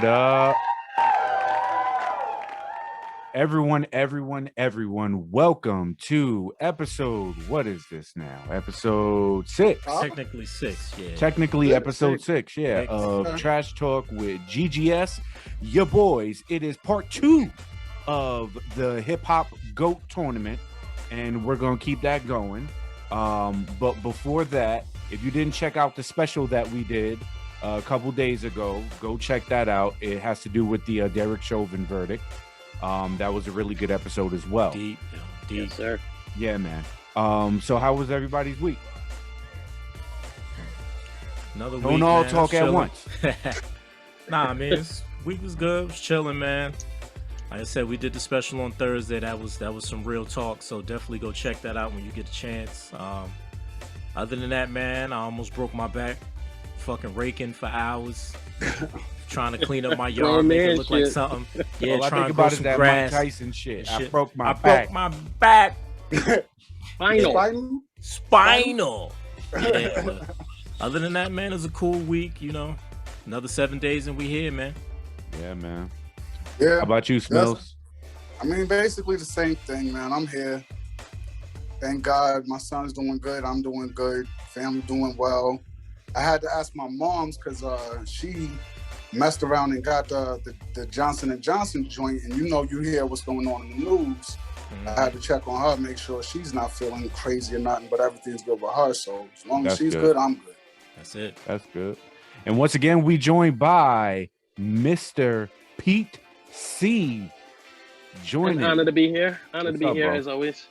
What up? Everyone, welcome to episode, what is this now? Episode 6. Technically 6, yeah. Technically episode 6, yeah, of Trash Talk with GGS. Your boys, it is part 2 of the Hip Hop G.O.A.T tournament, and we're going to keep that going. But before that, if you didn't check out the special that we did a couple days ago, go check that out. It has to do with the Derek Chauvin verdict. That was a really good episode as well. Deep. Yes, sir. Yeah, man. So how was everybody's week? Another week, Don't all man. talk at once. Nah, man, this week was good. Was chilling, man. Like I said, we did the special on Thursday. That was some real talk. So definitely go check that out when you get a chance. Other than that, man, I almost broke my back, fucking raking for hours. Trying to clean up my yard, make it look like something. Yeah, all I trying think to grow about is some that grass. Mike Tyson shit. I broke my back. Spinal. Yeah, but other than that, man, it was a cool week. You know, another 7 days and we here, man. Yeah, man. Yeah. How about you, Smells? I mean, basically the same thing, man. I'm here. Thank God my son's doing good. I'm doing good. Family doing well. I had to ask my mom's because she messed around and got the Johnson & Johnson joint, and you hear what's going on in the news. I had to check on her, make sure she's not feeling crazy or nothing, but everything's good with her. So as long as she's good, I'm good. That's it. That's good. And once again, we joined by Mr. Pete C. Joining. Honor to be here. Honor to be here, bro? as always.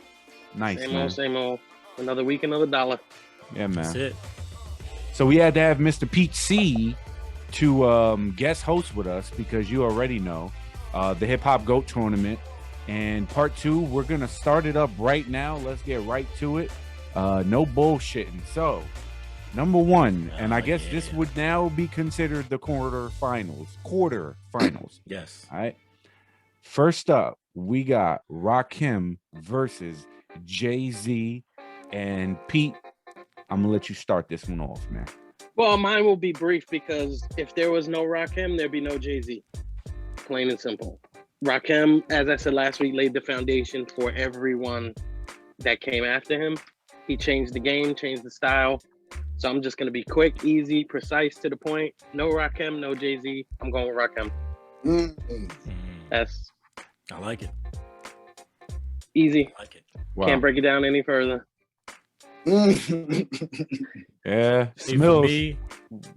Nice, Same man. old, same old. Another week, another dollar. Yeah, man. That's it. So we had to have Mr. Pete C to guest host with us because you already know the Hip Hop G.O.A.T tournament. And part 2, we're going to start it up right now. Let's get right to it. No bullshitting. So, number 1, and I guess this would now be considered the quarterfinals. Yes. All right. First up, we got Rakim versus Jay-Z. And Pete, I'm going to let you start this one off, man. Well, mine will be brief because if there was no Rakim, there'd be no Jay-Z. Plain and simple. Rakim, as I said last week, laid the foundation for everyone that came after him. He changed the game, changed the style. So I'm just going to be quick, easy, precise, to the point. No Rakim, no Jay-Z. I'm going with Rakim. That's I like it. easy. I like it. Wow. Can't break it down any further. Yeah. See, for Smells. me,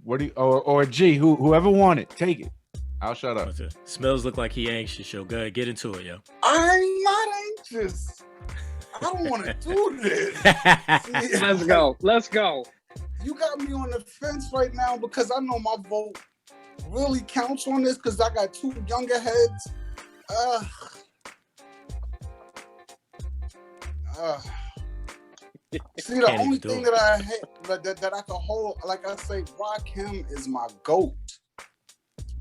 What do you, or G, whoever want it, take it. I'll shut up. Smells look like he anxious, yo. Go ahead, get into it, yo. I'm not anxious. I don't want to do this. See, Let's go. You got me on the fence right now because I know my vote really counts on this because I got 2 younger heads. See, the only thing that I hate, that I can hold, like I say, Rakim is my GOAT.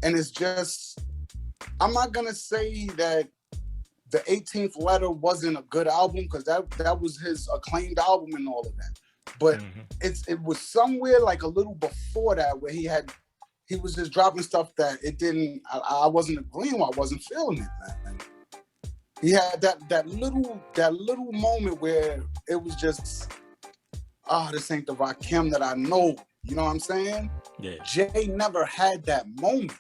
And it's just, I'm not going to say that the 18th Letter wasn't a good album because that was his acclaimed album and all of that. But it was somewhere like a little before that where he was just dropping stuff that it didn't, I wasn't agreeing with, I wasn't feeling it, man. He had that little moment where it was just, this ain't the Rakim that I know. You know what I'm saying? Yeah. Jay never had that moment.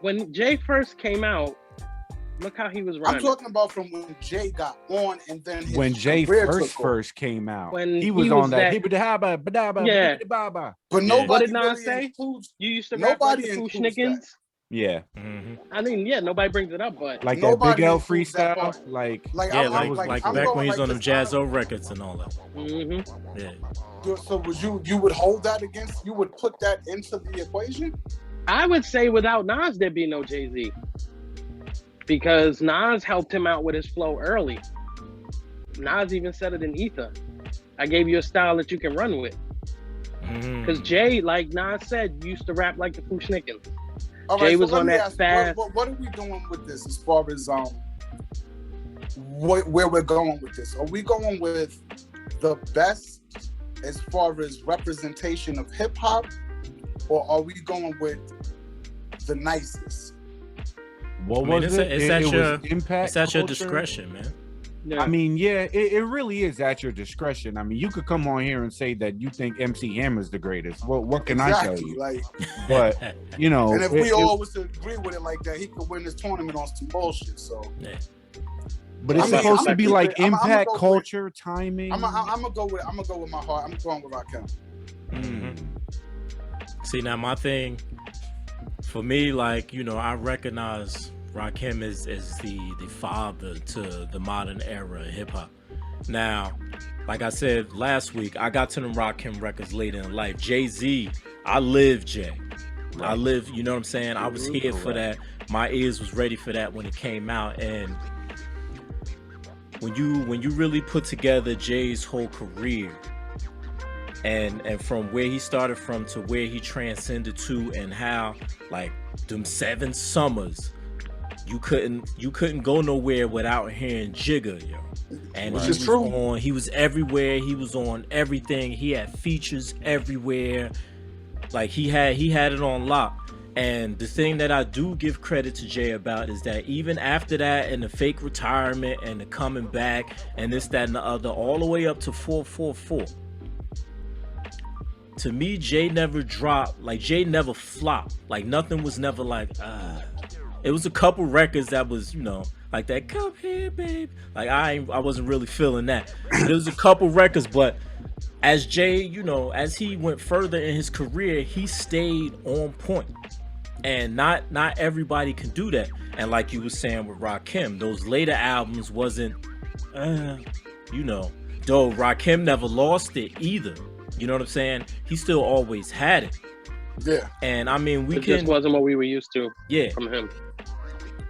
When Jay first came out, look how he was rhyming. I'm talking about from when Jay got on and then his when Jay first came out, when he was on that. Yeah. But nobody What did Nas really say? includes. You used to rap like the Fushnikins. Yeah. I mean, nobody brings it up, but Like that Big L includes that freestyle, part. like Yeah, like I'm back going when he was like on them this Jazzo records and all that. Yeah. So would you would hold that against? You would put that into the equation? I would say without Nas, there'd be no Jay-Z. Because Nas helped him out with his flow early. Nas even said it in Ether. I gave you a style that you can run with. Because Jay, like Nas said, used to rap like the Fushnikins. Jay was on that fast. What are we doing with this as far as where we're going with this? Are we going with the best as far as representation of hip hop, or are we going with the nicest. What was it? It's It at was your impact. it's at your culture. discretion, man. Yeah. I mean, yeah, it really is at your discretion. I mean, you could come on here and say that you think MC Hammer's the greatest. What can I tell you? Like, But you know, and if we all was to agree with it like that, he could win this tournament on some bullshit. So, Yeah. but it's I'm supposed gonna to be keep like it. I'm gonna impact, go with- culture, timing. I'm gonna go with my heart. I'm going with Rakim. See, now my thing, for me, like, you know, I recognize Rakim is the father to the modern era of hip hop. Now, like I said last week, I got to them Rakim records later in life. Jay-Z, I lived Jay. Right. I lived, you know what I'm saying? I was here for that. My ears was ready for that when it came out. And when you really put together Jay's whole career, and from where he started from to where he transcended to, and how like them 7 summers, you couldn't go nowhere without hearing Jigga, yo. And Which he is was true. he was everywhere, he was on everything, he had features everywhere, like he had it on lock. And the thing that I do give credit to Jay about is that even after that, and the fake retirement and the coming back and this, that, and the other, all the way up to 444, to me, Jay never dropped, like Jay never flopped, like nothing was never like it was a couple records that was, you know, like that "Come Here, Babe," like I wasn't really feeling that. There was a couple records, but as Jay, you know, as he went further in his career, he stayed on point. And not everybody can do that. And like you were saying with Rakim, those later albums wasn't, you know, though Rakim never lost it either. You know what I'm saying? He still always had it. Yeah. And I mean, It just wasn't what we were used to from him.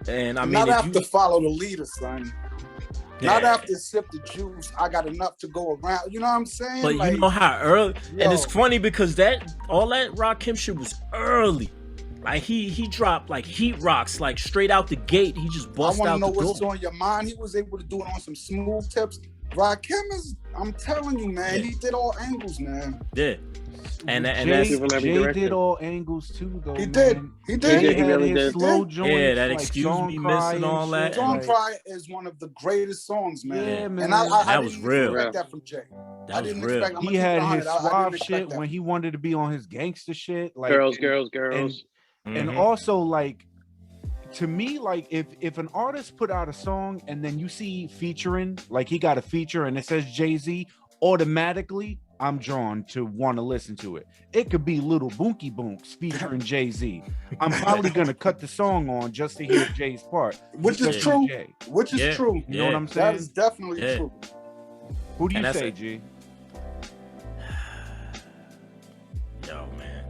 And I mean, not after follow the leader, son. Yeah. Not after sip the juice. I got enough to go around. You know what I'm saying? But like, you know how early, yo. and it's funny because all that Rakim shit was early. Like he dropped like heat rocks, like straight out the gate. He just bust out the door. I want to know what's on your mind. He was able to do it on some smooth tips. Rakim is, I'm telling you, man, he did all angles, man. Yeah. And Jay did all angles too, though. He did. He did. Jay He had really his did. slow joints, Yeah, that like Excuse Song Me Cry Miss and all that. Song like, Cry is one of the greatest songs, man. Yeah, man. And I That didn't was real. expect that from Jay. That was real. Expect, he had his suave shit when he wanted to be on his gangster shit, like girls. And also, like, to me, like if an artist put out a song and then you see featuring, like he got a feature and it says Jay-Z, automatically I'm drawn to want to listen to it. It could be Little Boonky Boonks featuring Jay-Z. I'm probably gonna cut the song on just to hear Jay's part, which is true. Jay. Which is true. You know what I'm saying? That is definitely true. Who do you say, G? Yo, man.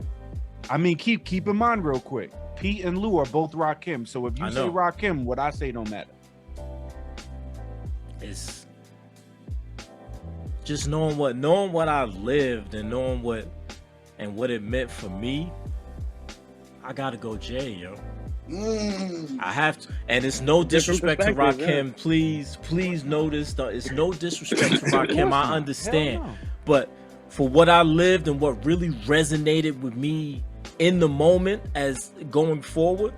I mean, keep in mind real quick. Pete and Lou are both Rakim, so if you say Rakim, what I say don't matter. It's just knowing what I lived and knowing what it meant for me. I gotta go Jay, yo. I have to, and it's no disrespect to Rakim. Yeah. Please notice it's no disrespect to Rakim. I understand, but for what I lived and what really resonated with me in the moment as going forward,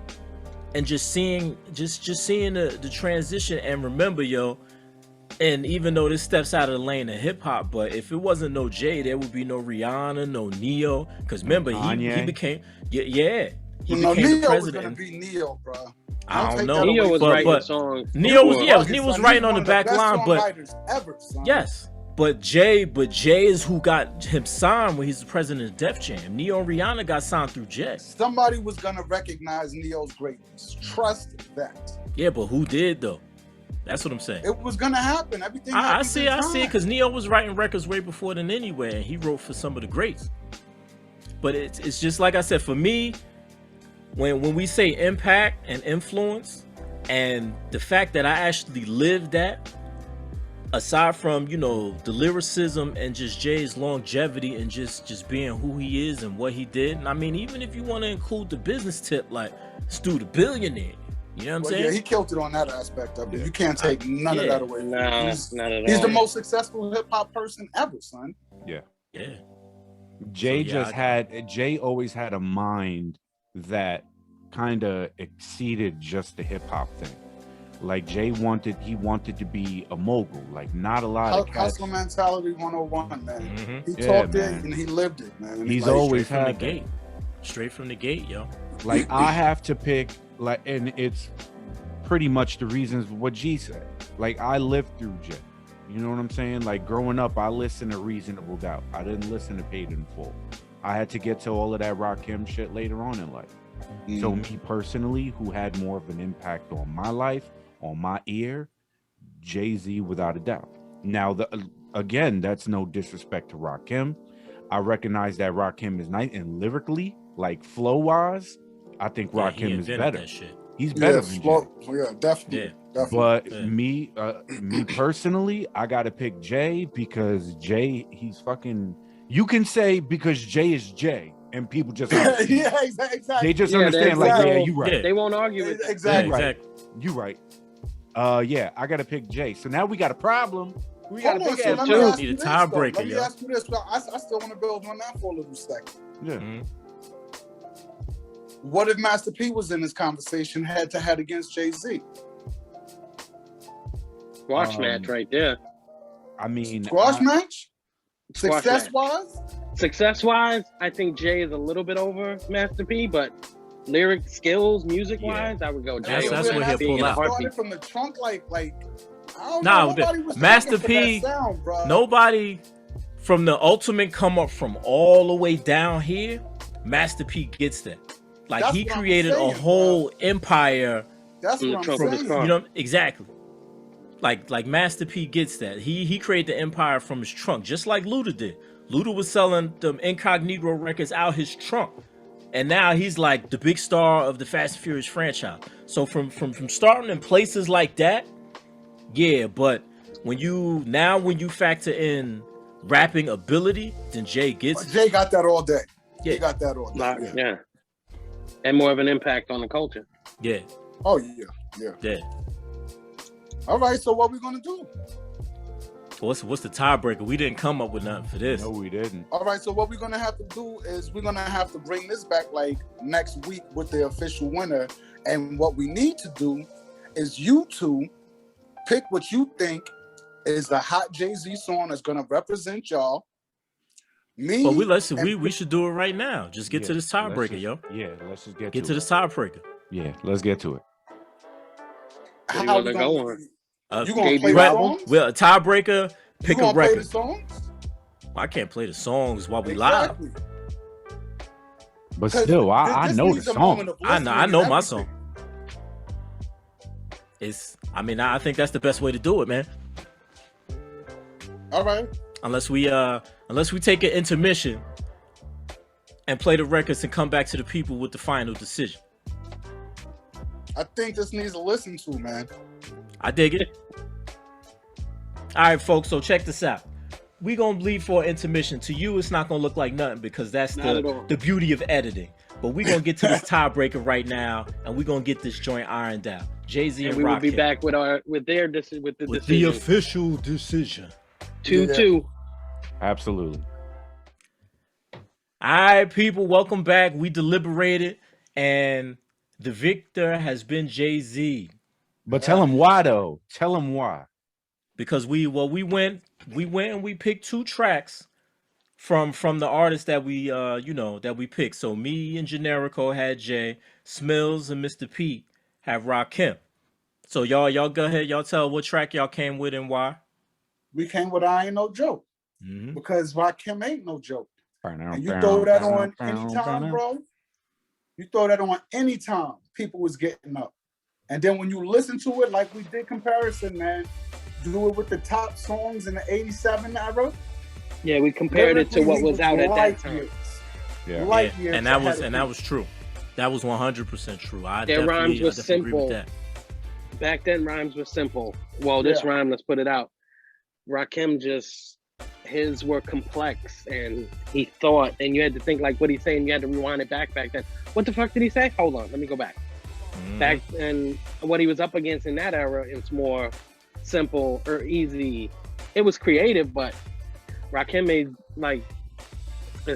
and just seeing the transition. And remember, yo, and even though this steps out of the lane of hip hop, but if it wasn't no Jay, there would be no Rihanna, no Neo. Because remember, he became He became the president. Was gonna be Neo, bro. I don't know. Neo was writing songs. Neo was writing on the back line, but yes. But Jay is who got him signed when he's the president of Def Jam. Neo and Rihanna got signed through Jay. Somebody was gonna recognize Neo's greatness. Trust that. Yeah, but who did though? That's what I'm saying. It was gonna happen. Everything. I see it, because Neo was writing records way before then anyway, and he wrote for some of the greats. But it's just like I said, for me, when we say impact and influence, and the fact that I actually lived that, aside from, you know, the lyricism and just Jay's longevity and just being who he is and what he did. And I mean, even if you want to include the business tip, like Stu the Billionaire, you know what I'm saying? Yeah, he killed it on that aspect of it. You can't take none of that away. No, not at all. He's the most successful hip hop person ever, son. Yeah. Yeah. Jay Jay always had a mind that kind of exceeded just the hip hop thing. Like Jay wanted to be a mogul. Like not a lot of cats. Hustle mentality 101, man. Mm-hmm. He talked it and he lived it, man. And He's like, always from the had gate. Straight from the gate, yo. Like I have to pick, like, and it's pretty much the reasons what G said. Like I lived through Jay. You know what I'm saying? Like growing up, I listened to Reasonable Doubt. I didn't listen to Paid in Full. I had to get to all of that Rakim shit later on in life. So me personally, who had more of an impact on my life, on my ear, Jay-Z without a doubt. Now, again, that's no disrespect to Rakim. I recognize that Rakim is nice, and lyrically, like flow-wise, I think Rakim is better. He's better than Jay. Yeah, definitely. But me personally, I gotta pick Jay because Jay, he's fucking. You can say because Jay is Jay, and people just yeah, exactly. They just understand, like, yeah, you right. They won't argue with that. Exactly. Right. You right. Yeah, I gotta pick Jay. So now we got a problem. We got need a tiebreaker. Let me ask you this. I still want to build on that for a little second. Yeah. Mm-hmm. What if Master P was in this conversation head to head against Jay-Z? Squash match right there. I mean, squash match? Success-wise? Success-wise, I think Jay is a little bit over Master P, but lyric skills, music-wise, I would go Jay. That's what he'll pull out. Started from the trunk, like I don't know. Nobody Master P, sound, nobody from the ultimate come up from all the way down here, Master P gets that. Like he created a whole empire. That's what I'm saying. You know, exactly. Like Master P gets that. He created the empire from his trunk, just like Luda did. Luda was selling them Incognito records out his trunk. And now he's like the big star of the Fast and Furious franchise. So from starting in places like that, yeah, but when you factor in rapping ability, then Jay gets it. Jay got that all day. Yeah. He got that all day. Yeah. And more of an impact on the culture. Yeah. Oh yeah. All right, so what we gonna do? What's the tiebreaker? We didn't come up with nothing for this. No, we didn't. All right, so what we're gonna have to do is we're gonna have to bring this back like next week with the official winner. And what we need to do is you two pick what you think is the hot Jay-Z song that's gonna represent y'all. Me. But we should do it right now. Just get to this tiebreaker, yo. Yeah, let's just get to this tiebreaker. Yeah, let's get to it. How you wanna go on? You gonna play the songs? Well, a tiebreaker, pick a record. Play the songs? I can't play the songs while we live. But still, I know the song. I know my song. I think that's the best way to do it, man. All right. Unless we take an intermission and play the records and come back to the people with the final decision. I think this needs a listen to, man. I dig it. All right, folks. So check this out. We gonna leave for an intermission. To you, it's not gonna look like nothing because that's the beauty of editing. But we gonna get to this tiebreaker right now, and we gonna get this joint ironed out. Jay-Z and we will be Rakim. back with the decision. The official decision. 2-2. Absolutely. All right, people. Welcome back. We deliberated, and the victor has been Jay-Z. That tell him why though. Tell him why. Because we went and we picked two tracks from the artists that we that we picked. So me and Generico had Jay, Smills and Mr. Pete have Rakim. So y'all go ahead, y'all tell what track y'all came with and why. We came with I Ain't No Joke. Mm-hmm. Because Rakim ain't no joke. And you And throw that on anytime, bro. You throw that on anytime, people was getting up. And then when you listen to it, like we did comparison, man, do it with the top songs in the 87 era. Yeah, we compared it to what was out at that time. Yeah. And that was true. That was 100% true. Their rhymes were simple. Back then, rhymes were simple. Well, this rhyme, let's put it out. Rakim his were complex, and he thought, and you had to think like what he's saying. You had to rewind it back then. What the fuck did he say? Hold on, let me go back. Back and what he was up against in that era, it's more simple or easy. It was creative, but Rakim made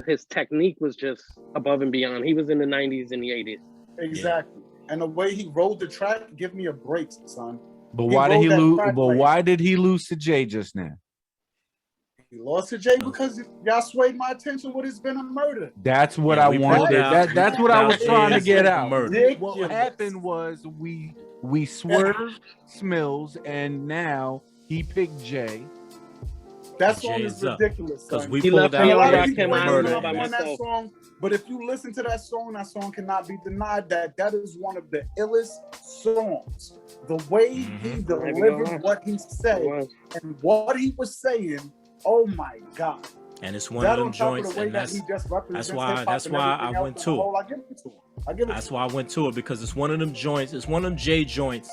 his technique was just above and beyond. He was in the 90s and the 80s. Exactly. And the way he rode the track, give me a break, son. But why did he lose? But why did he lose to Jay just now? He lost to Jay because y'all swayed my attention with his been a murder. That's what I wanted. That's what I was trying to get out. What happened was we swerved Smills, and now he picked Jay. That song is ridiculous. Because we pulled out murder on that song. But if you listen to that song cannot be denied that is one of the illest songs. The way he delivered what he said and what he was saying, oh my God. And it's one of them joints, and that's why I went to it. That's why I went to it, because it's one of them joints. It's one of them Jay joints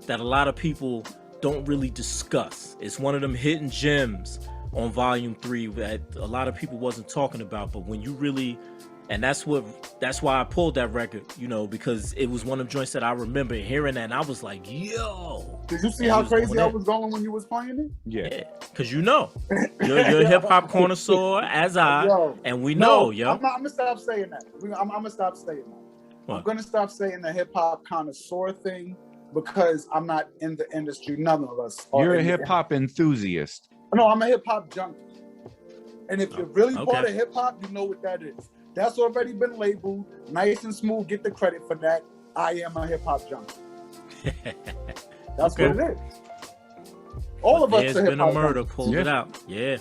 that a lot of people don't really discuss. It's one of them hidden gems on Volume 3 that a lot of people wasn't talking about. But when you really, and that's why I pulled that record, you know, because it was one of them joints that I remember hearing that, and I was like, yo. Did you see how crazy I was going when you was playing it? Yeah. Because you know, you're a hip hop connoisseur, as and we know, yo. I'm gonna stop saying that. I'm gonna stop saying that. What? I'm gonna stop saying the hip hop connoisseur thing, because I'm not in the industry. None of us are. You're a hip hop enthusiast. No, I'm a hip hop junkie. And if you're really part of hip hop, you know what that is. That's already been labeled. Nice and Smooth get the credit for that. I am a hip hop junkie. That's what it is. All of us are hip hop. There's been a murder. Pulled it out. Yeah.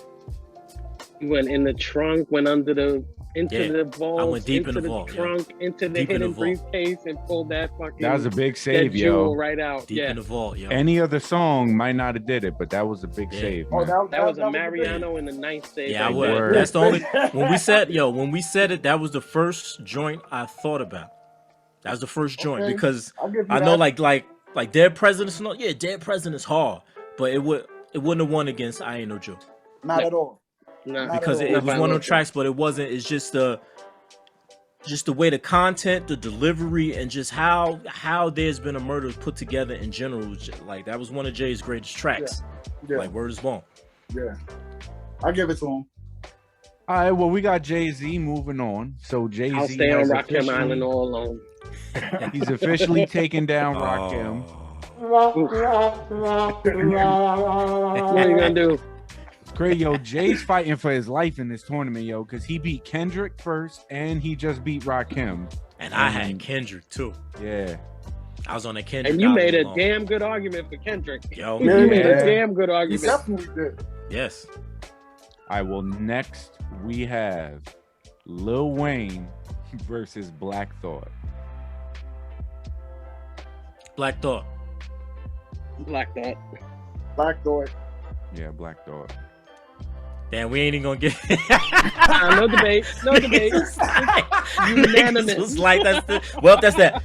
You went in the trunk, went under the the vault. I went deep in the vault, trunk, into the hidden briefcase, and pulled that fucking. That was a big save, yo. Right out. Deep in the vault, yo. Any other song might not have did it, but that was a big save. Oh, that was a Mariano in the ninth save. Yeah, I would. That's the only. When we said it, that was the first joint I thought about. That was the first joint, because I know, like Dead Presidents. No, yeah, Dead Presidents hard, but it wouldn't have won against I Ain't No Joke. Not at all. Because it was one of the tracks, but it wasn't. It's just the way the content, the delivery, and just how There's Been a Murder put together in general. Like, that was one of Jay's greatest tracks. Yeah. Like, word is bone. Yeah, I give it to him. All right, well, we got Jay-Z moving on. So Jay-Z, I'll stay on Rakim Island all alone. He's officially taken down Rakim. What are you gonna do? Great, yo. Jay's fighting for his life in this tournament, yo, because he beat Kendrick first, and he just beat Rakim. And I had Kendrick too. Yeah, I was on a Kendrick. And you made a damn good argument for Kendrick. Yo, you made a damn good argument. You definitely did. Yes. All right. Well, next we have Lil Wayne versus Black Thought. Black Thought. Black Thought. Black Thought. Yeah, Black Thought. Damn, we ain't even gonna get no debate. No debate. Unanimous. Was like that's that.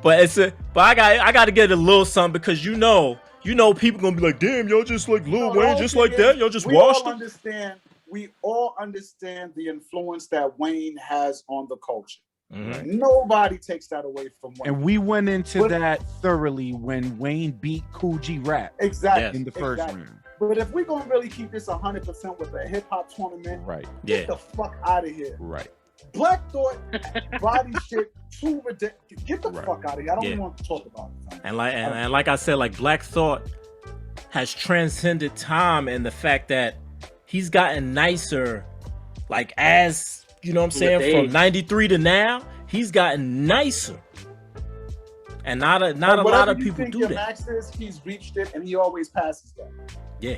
But I gotta get a little something, because you know people gonna be like, damn, y'all just like Lil Wayne, just like that. Y'all just washed it. We all understand the influence that Wayne has on the culture. Mm-hmm. Nobody takes that away from Wayne. And we went into that thoroughly when Wayne beat Cool G Rap. Exactly. In the first round. But if we're gonna really keep this 100% with a hip hop tournament, right? Get the fuck out of here. Right. Black Thought body shit too ridiculous. Get the fuck out of here. I don't even want to talk about it. And like I said, like, Black Thought has transcended time, and the fact that he's gotten nicer, like, as you know what I'm saying, from 93 to now, he's gotten nicer. And not a lot of people do that. Max is, he's reached it, and he always passes that. Yeah.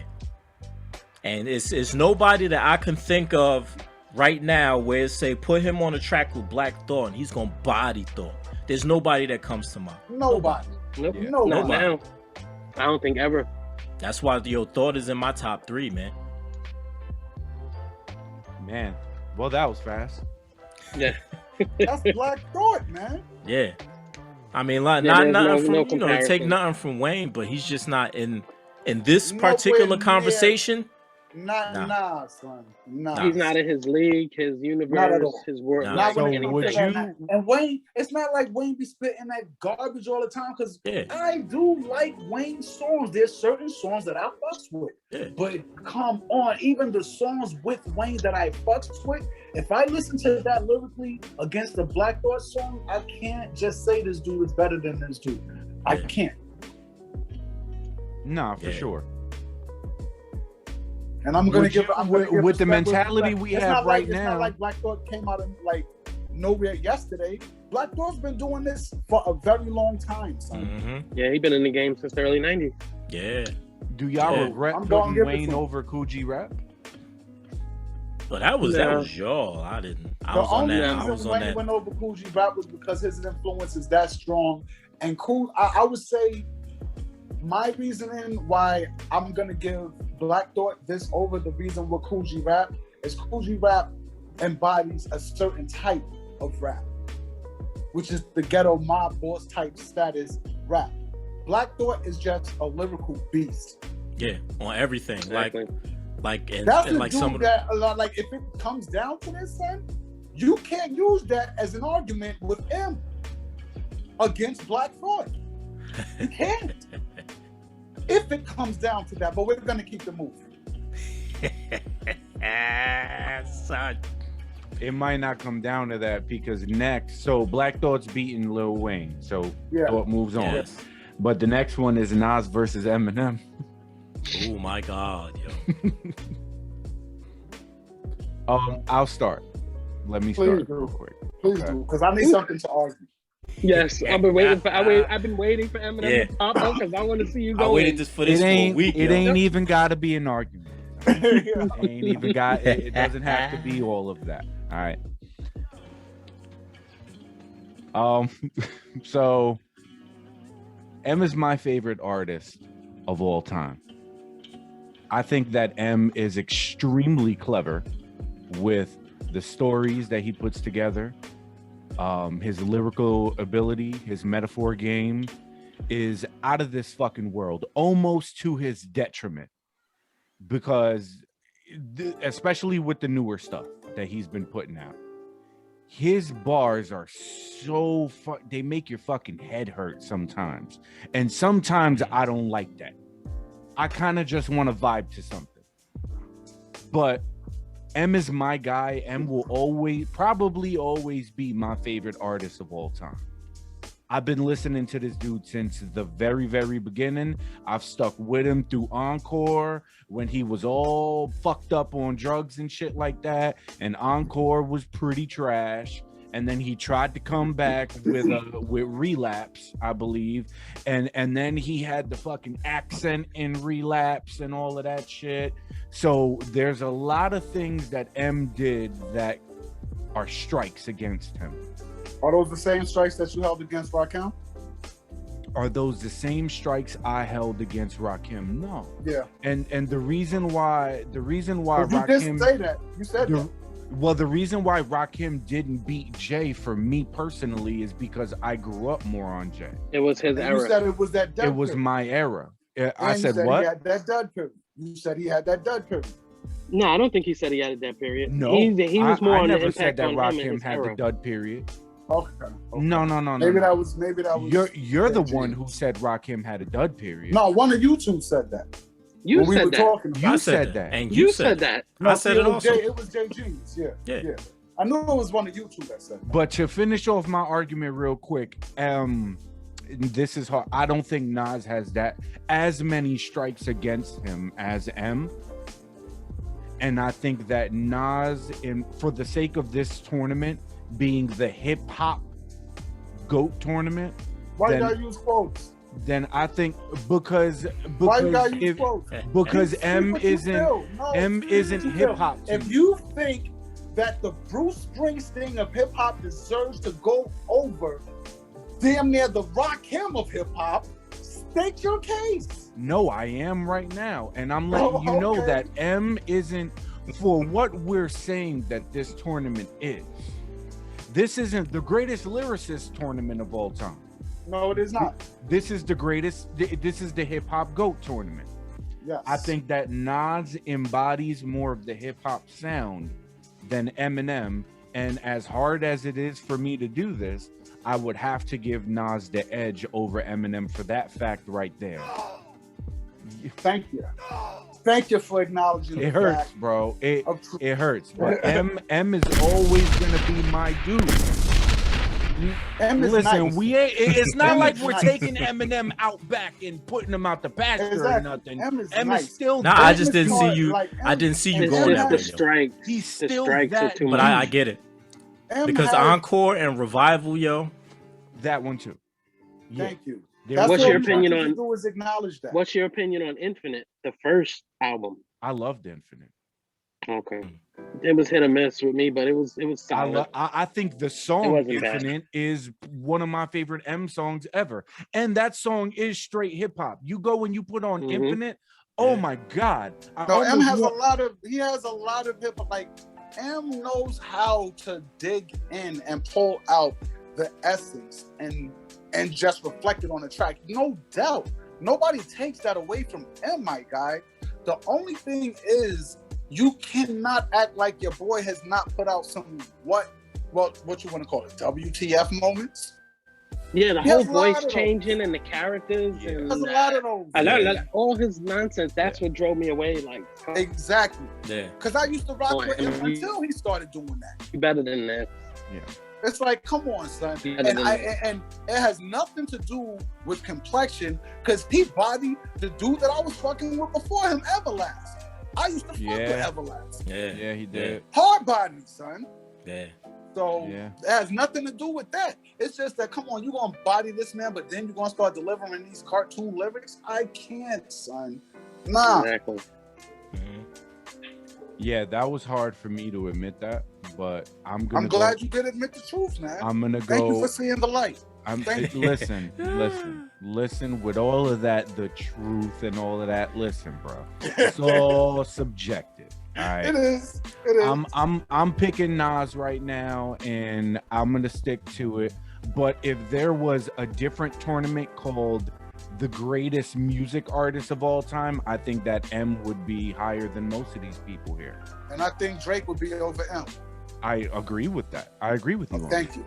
And it's nobody that I can think of right now where it's say put him on a track with Black Thought and he's gonna body Thought. There's nobody that comes to mind. Nobody. Nope. Yeah. Not now. I don't think ever. That's why Thought is in my top 3, man. Man, well, that was fast. Yeah. That's Black Thought, man. Yeah. I mean, like, not nothing from take nothing from Wayne, but he's just not in this particular conversation. Nah, son. Nah. He's not in his league, his universe, his world. Nah. Like So anything. would you? And Wayne, it's not like Wayne be spitting that garbage all the time, because I do like Wayne's songs. There's certain songs that I fucks with. Yeah. But come on, even the songs with Wayne that I fucks with, if I listen to that lyrically against the Black Thought song, I can't just say this dude is better than this dude. I can't. Nah, for sure. And I'm gonna give with the mentality we have right now. It's not like Black Thought came out of like nowhere yesterday. Black Thought's been doing this for a very long time, son. Mm-hmm. Yeah, he's been in the game since the early '90s. Yeah. Do y'all regret putting Wayne over Cool G-Rap? But that was y'all. I didn't. I was on that. I was on that. Went over Cool G-Rap was because his influence is that strong. And Cool, I would say my reasoning why I'm gonna give Black Thought this over the reason with Cool G-Rap is Cool G-Rap embodies a certain type of rap, which is the ghetto mob boss type status rap. Black Thought is just a lyrical beast. Yeah, on everything. Exactly. That's and like dude some of that like if it comes down to this, son, you can't use that as an argument with him against Black Thought. You can't. If it comes down to that, but we're gonna keep the moving. Son. It might not come down to that because next, so Black Thought's beating Lil Wayne, so Thought moves on. Yes. But the next one is Nas versus Eminem. Oh my God, yo. I'll start. Let me start real quick. Please do, because I need something to argue. Yes, I've been waiting for. I've been waiting for Eminem to pop up because I want to see you go. I waited for this for a week. It ain't even got to be an argument. Ain't even got. It doesn't have to be all of that. All right. So M is my favorite artist of all time. I think that M is extremely clever with the stories that he puts together. His lyrical ability, his metaphor game is out of this fucking world, almost to his detriment, because especially with the newer stuff that he's been putting out, his bars are so they make your fucking head hurt sometimes, and sometimes I don't like that. I kind of just want to vibe to something, but M is my guy. M will probably always be my favorite artist of all time. I've been listening to this dude since the very, very beginning. I've stuck with him through Encore when he was all fucked up on drugs and shit like that. And Encore was pretty trash. And then he tried to come back with Relapse, I believe. And then he had the fucking accent in Relapse and all of that shit. So there's a lot of things that M did that are strikes against him. Are those the same strikes that you held against Rakim? Are those the same strikes I held against Rakim? No. Yeah. And the reason why Rakim, you did say that. You said that. Well, the reason why Rakim didn't beat Jay for me personally is because I grew up more on Jay. It was his era. You said it was that dud It was period. my era. I And said you what? He had that dud period. You said he had that dud period. No, I don't think he said he had that period. No, he was more I on never the said impact that on him and Rakim his had era. the dud period. Okay. No. Maybe that was. You're the one who said Rakim had a dud period. No, one of you two said that. You said that. Talking about. You said that. And You said that. No, I said it also. It was Jay Genius. Yeah. I knew it was one of you two that said that. But to finish off my argument real quick, this is hard. I don't think Nas has that as many strikes against him as M. And I think that Nas, for the sake of this tournament being the Hip Hop GOAT tournament, Why you gotta use quotes? Then I think because Why you gotta use quotes? Because M isn't hip hop. If you think that the Bruce Springsteen of hip hop deserves to go over damn near the Rakim of hip hop, state your case. No, I am right now, and I'm letting you know that M isn't for what we're saying that this tournament is. This isn't the greatest lyricist tournament of all time. No, it is not. This is the greatest. This is the hip hop GOAT tournament. Yes. I think that Nas embodies more of the hip hop sound than Eminem. And as hard as it is for me to do this, I would have to give Nas the edge over Eminem for that fact right there. Thank you. Thank you for acknowledging It the hurts, fact bro. It of truth. hurts. But M is always gonna be my dude. M is Listen, nice. it's not M like is we're nice. taking Eminem out back and putting him out the pasture or Exactly. nothing. M is M nice. is still Nah, that. I just didn't see hard, you. like, I didn't see you It's going just that the way. Yo. strikes. He's The still strikes are that. too But much. I get it. M Because has- Encore and Revival, yo. That one too. Yeah. Thank you. There That's was- What's what your we opinion wanted on- to do is acknowledge that. What's your opinion on Infinite, the first album? I loved Infinite. Okay, it was hit or miss with me, but it was solid. I think the song wasn't bad. Infinite is one of my favorite M songs ever. And that song is straight hip hop. You go and you put on Mhm. Infinite. Oh my God. No, M has a lot of hip hop. Like M knows how to dig in and pull out the essence and just reflect it on the track. No doubt. Nobody takes that away from M, my guy. The only thing is you cannot act like your boy has not put out some what you want to call it, WTF moments. Yeah, the He whole has a lot voice of changing and the characters and There's a lot of those. all his nonsense. That's what drove me away. Like, Exactly. Yeah. Because I used to rock Oh, with him and until he started doing that. better than that. It's like, come on, son. Yeah, And no, no, no. and it has nothing to do with complexion, because he bodied the dude that I was fucking with before him, Everlast. I used to fuck with Everlast. Yeah. Yeah, he did. Hard body, son. Yeah. So it has nothing to do with that. It's just that, come on, you're gonna body this man, but then you're gonna start delivering these cartoon lyrics. I can't, son. Nah. Exactly. Yeah, that was hard for me to admit that, but I'm glad you did admit the truth, man. I'm gonna go. Thank you for seeing the light. Listen. With all of that, the truth and all of that. Listen, bro, it's all subjective. All right. It is. I'm picking Nas right now, and I'm gonna stick to it. But if there was a different tournament called the greatest music artist of all time, I think that M would be higher than most of these people here. And I think Drake would be over M. I agree with that. I agree with you. Thank you.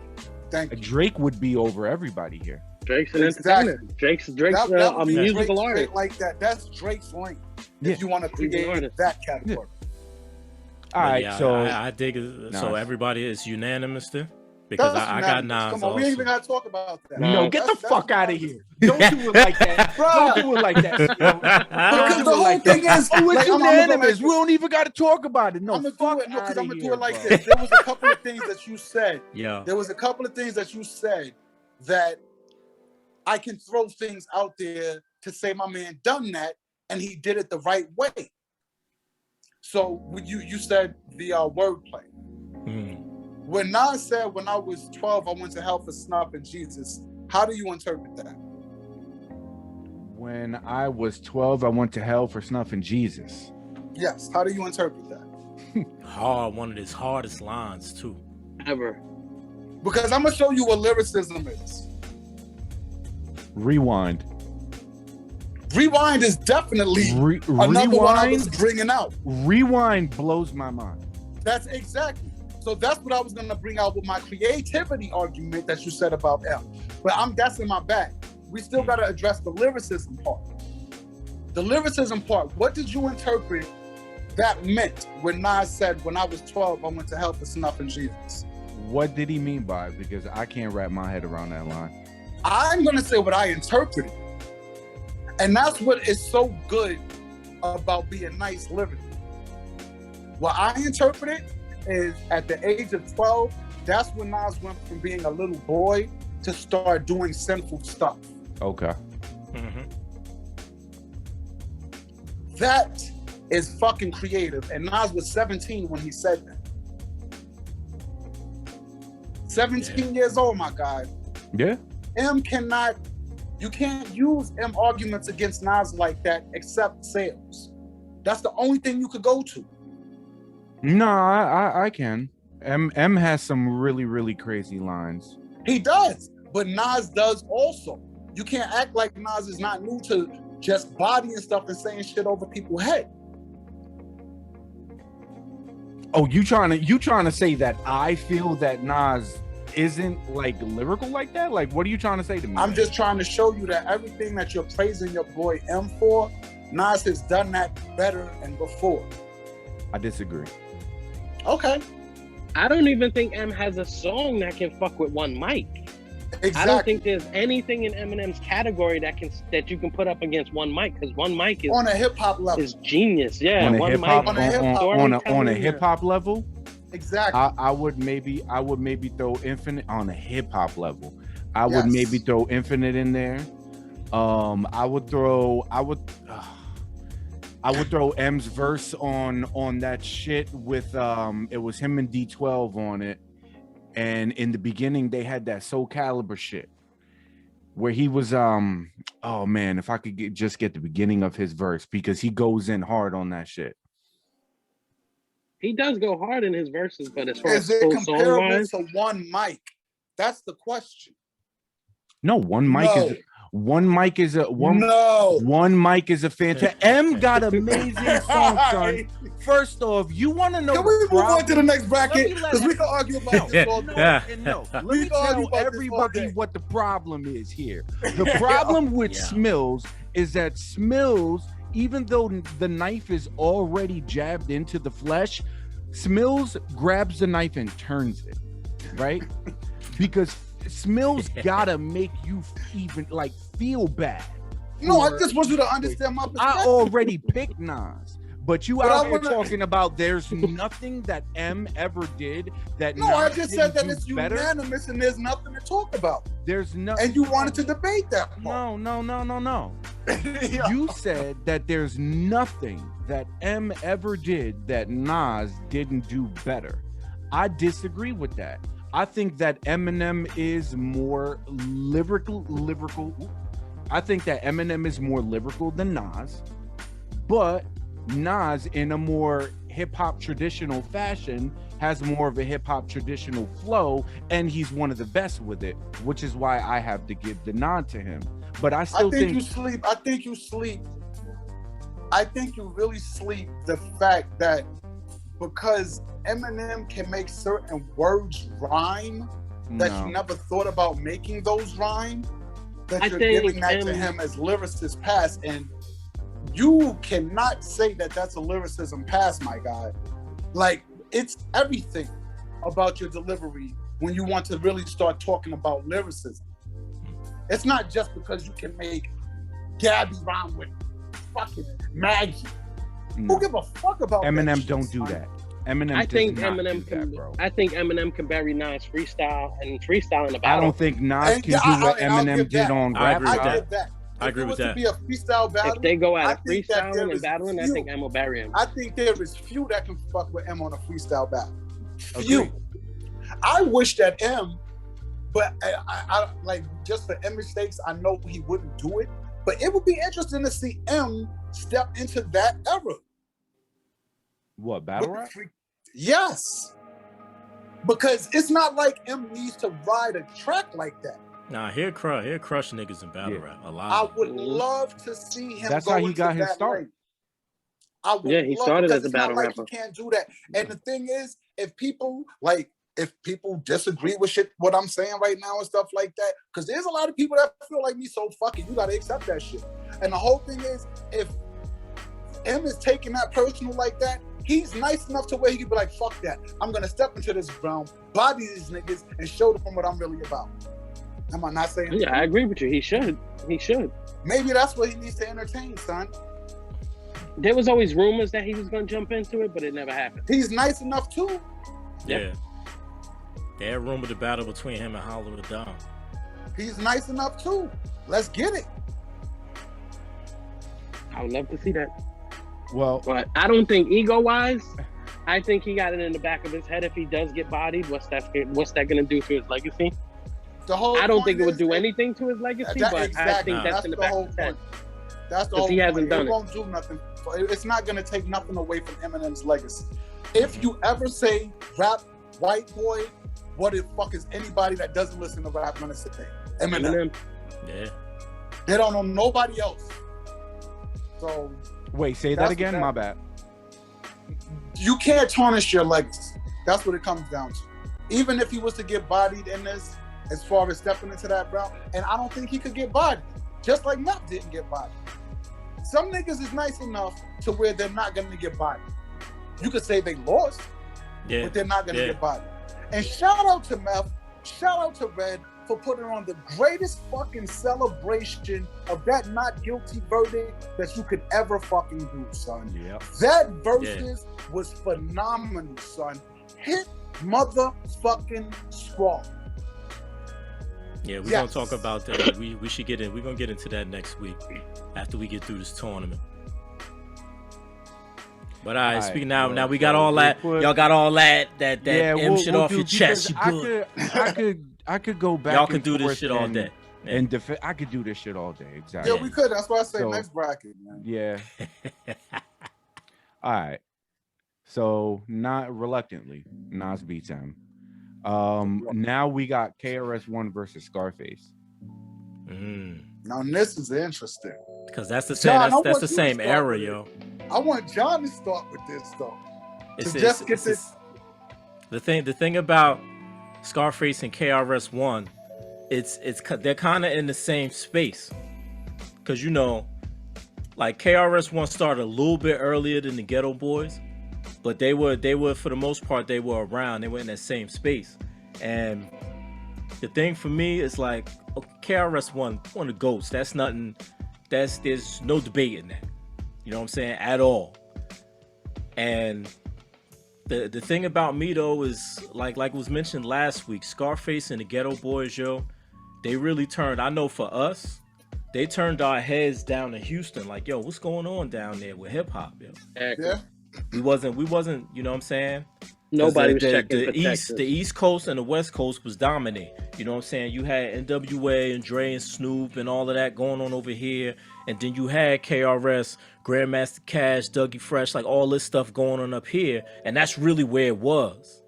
Drake would be over everybody here. Drake's an entertainer. Drake's that a musical artist. Like that. That's Drake's lane. If you want to create that category. All right, yeah, so I dig it. So everybody is unanimous then, because I got Nas. Come on, we ain't even gotta talk about that. No, get the fuck out of here! Don't do it like that, bro. Don't do it like that. Because the whole thing is, it's unanimous. We don't even got to talk about it. No, I'm gonna fuck do it. Because I'm gonna do it like bro. this. There was a couple of things that you said. Yeah. There was a couple of things that you said that I can throw things out there to say my man done that and he did it the right way. So you said the wordplay. When Nas said, when I was 12, I went to hell for snuff and Jesus, how do you interpret that? When I was 12, I went to hell for snuffing Jesus. Yes. How do you interpret that? One of his hardest lines too. Ever. Because I'm gonna show you what lyricism is. Rewind. Rewind is definitely another one I was bringing out. Rewind blows my mind. That's exactly. So that's what I was gonna bring out with my creativity argument that you said about M. But that's in my bag. We still gotta address the lyricism part. The lyricism part, what did you interpret that meant when Nas said, when I was 12, I went to hell for snuffing Jesus? What did he mean by it? Because I can't wrap my head around that line. I'm gonna say what I interpreted. And that's what is so good about being nice living. What I interpreted is at the age of 12, that's when Nas went from being a little boy to start doing sinful stuff. Okay. That is fucking creative. And Nas was 17 when he said that. 17 years old, my guy. Yeah. You can't use M arguments against Nas like that except sales. That's the only thing you could go to. No, I can. M has some really, really crazy lines. He does, but Nas does also. You can't act like Nas is not new to just bodying stuff and saying shit over people's head. Oh, you trying to say that I feel that Nas isn't like lyrical like that? Like, what are you trying to say to me? I'm just trying to show you that everything that you're praising your boy M for, Nas has done that better and before. I disagree. Okay. I don't even think M has a song that can fuck with one mic. Exactly. I don't think there's anything in Eminem's category that you can put up against one mic, because one mic is on a hip hop level. Is genius. Yeah, on a one hip mic hop on a yeah. hip hop level. Exactly. I would maybe throw Infinite on a hip hop level. I would maybe throw Infinite in there. I would throw M's verse on that shit with it was him and D12 on it. And in the beginning, they had that Soul Calibur shit where he was, oh man, if I could just get the beginning of his verse, because he goes in hard on that shit. He does go hard in his verses, but as far is as it full comparable song-wise, to one mic? That's the question. No, one mic is one mic is a fantastic. M got amazing songs, son. First off, you want to know? Can we move on to the next bracket? Because we can argue about this all day. Let me tell everybody what the problem is here. The problem with Smills is that Smills, even though the knife is already jabbed into the flesh, Smills grabs the knife and turns it, right? Because Smills gotta make you even like feel bad. No, I just want you to understand my perspective. I already picked Nas, but you out here talking about there's nothing that M ever did that. No, Nas I just said that it's better. unanimous and there's nothing to talk about. There's no, and you wanted to debate that No. part. Yeah. You said that there's nothing that M ever did that Nas didn't do better. I disagree with that. I think that Eminem is more lyrical. I think that Eminem is more lyrical than Nas, but Nas, in a more hip-hop traditional fashion, has more of a hip-hop traditional flow, and he's one of the best with it, which is why I have to give the nod to him. But I still think you sleep. I think you sleep. I think you really sleep the fact that because Eminem can make certain words rhyme that you never thought about making those rhyme, that you're giving that to him as lyricist pass, and you cannot say that that's a lyricism pass, my guy. Like, it's everything about your delivery when you want to really start talking about lyricism. It's not just because you can make Gabby rhyme with fucking Maggie. Who give a fuck about Eminem? That don't do that. Eminem. I think Eminem can. Bro. I think Eminem can bury Nas freestyle and freestyle in the battle. I don't think Nas can do what Eminem did on rap. I agree with that. To be a freestyle battle, if they go out freestyling and battling, I think M will bury him. I think there is few that can fuck with M on a freestyle battle. Few. I wish that M, but I like, just for M mistakes, I know he wouldn't do it. But it would be interesting to see M step into that era. What, battle rap? Yes. Because it's not like M needs to ride a track like that. Nah, he'll crush niggas in battle rap a lot. I would love to see him. That's how he got his start. He started as a battle rapper. He can't do that. And the thing is, if people disagree with what I'm saying right now and stuff like that, because there's a lot of people that feel like me, so fuck it, you gotta accept that shit. And the whole thing is, if M is taking that personal like that, he's nice enough to where he could be like, fuck that. I'm gonna step into this realm, body these niggas, and show them what I'm really about. Am I not saying? Yeah, I agree with you. He should. Maybe that's what he needs to entertain, son. There was always rumors that he was gonna jump into it, but it never happened. He's nice enough too. Yeah. They had rumored the battle between him and Hollow the Don. He's nice enough too. Let's get it. I would love to see that. Well, but I don't think ego-wise, I think he got it in the back of his head. If he does get bodied, what's that gonna do to his legacy? I don't think it would do anything to his legacy, but I think that's in the back of his head. That's the whole he hasn't done it. It won't do nothing. It's not going to take nothing away from Eminem's legacy. If you ever say rap white boy, what the fuck is anybody that doesn't listen to rap going to say? Eminem. Yeah. They don't know nobody else. So wait, say that again. My bad. You can't tarnish your legacy. That's what it comes down to. Even if he was to get bodied in this, as far as stepping into that route, and I don't think he could get bodied, just like Meth didn't get bodied. Some niggas is nice enough to where they're not going to get bodied. You could say they lost, but they're not going to get bodied. And shout out to Meth, shout out to Red for putting on the greatest fucking celebration of that not guilty verdict that you could ever fucking do, son. Yep. That versus was phenomenal, son. Hit motherfucking squad. Yeah, we're gonna talk about that. We should get in. We're gonna get into that next week after we get through this tournament. But all right, speaking now we got all that. Y'all got all that M shit off your chest. You good? I could go back. Y'all can do this shit all day. And I could do this shit all day. Exactly. Yeah, we could. That's why I say next bracket, man. Yeah. All right. So not reluctantly, Nas beats him. Now we got KRS-One versus Scarface. Now this is interesting because that's the same. John, that's the same era, yo. I want John to start with this though. The thing about Scarface and KRS-One, they're kind of in the same space, because you know, like KRS-One started a little bit earlier than the Ghetto Boys, but they were for the most part they were around. They were in that same space, and the thing for me is like KRS-One, one of the GOATs. That's nothing. There's no debate in that. You know what I'm saying? At all. And the thing about me though is like was mentioned last week, Scarface and the Ghetto Boys, yo, they really turned. I know for us, they turned our heads down to Houston. Like, yo, what's going on down there with hip hop, yo? Yeah. We wasn't. You know what I'm saying? Nobody was checking the East Coast and the West Coast was dominant. You know what I'm saying? You had NWA and Dre and Snoop and all of that going on over here, and then you had KRS, Grandmaster Cash, Dougie Fresh, like all this stuff going on up here, and that's really where it was.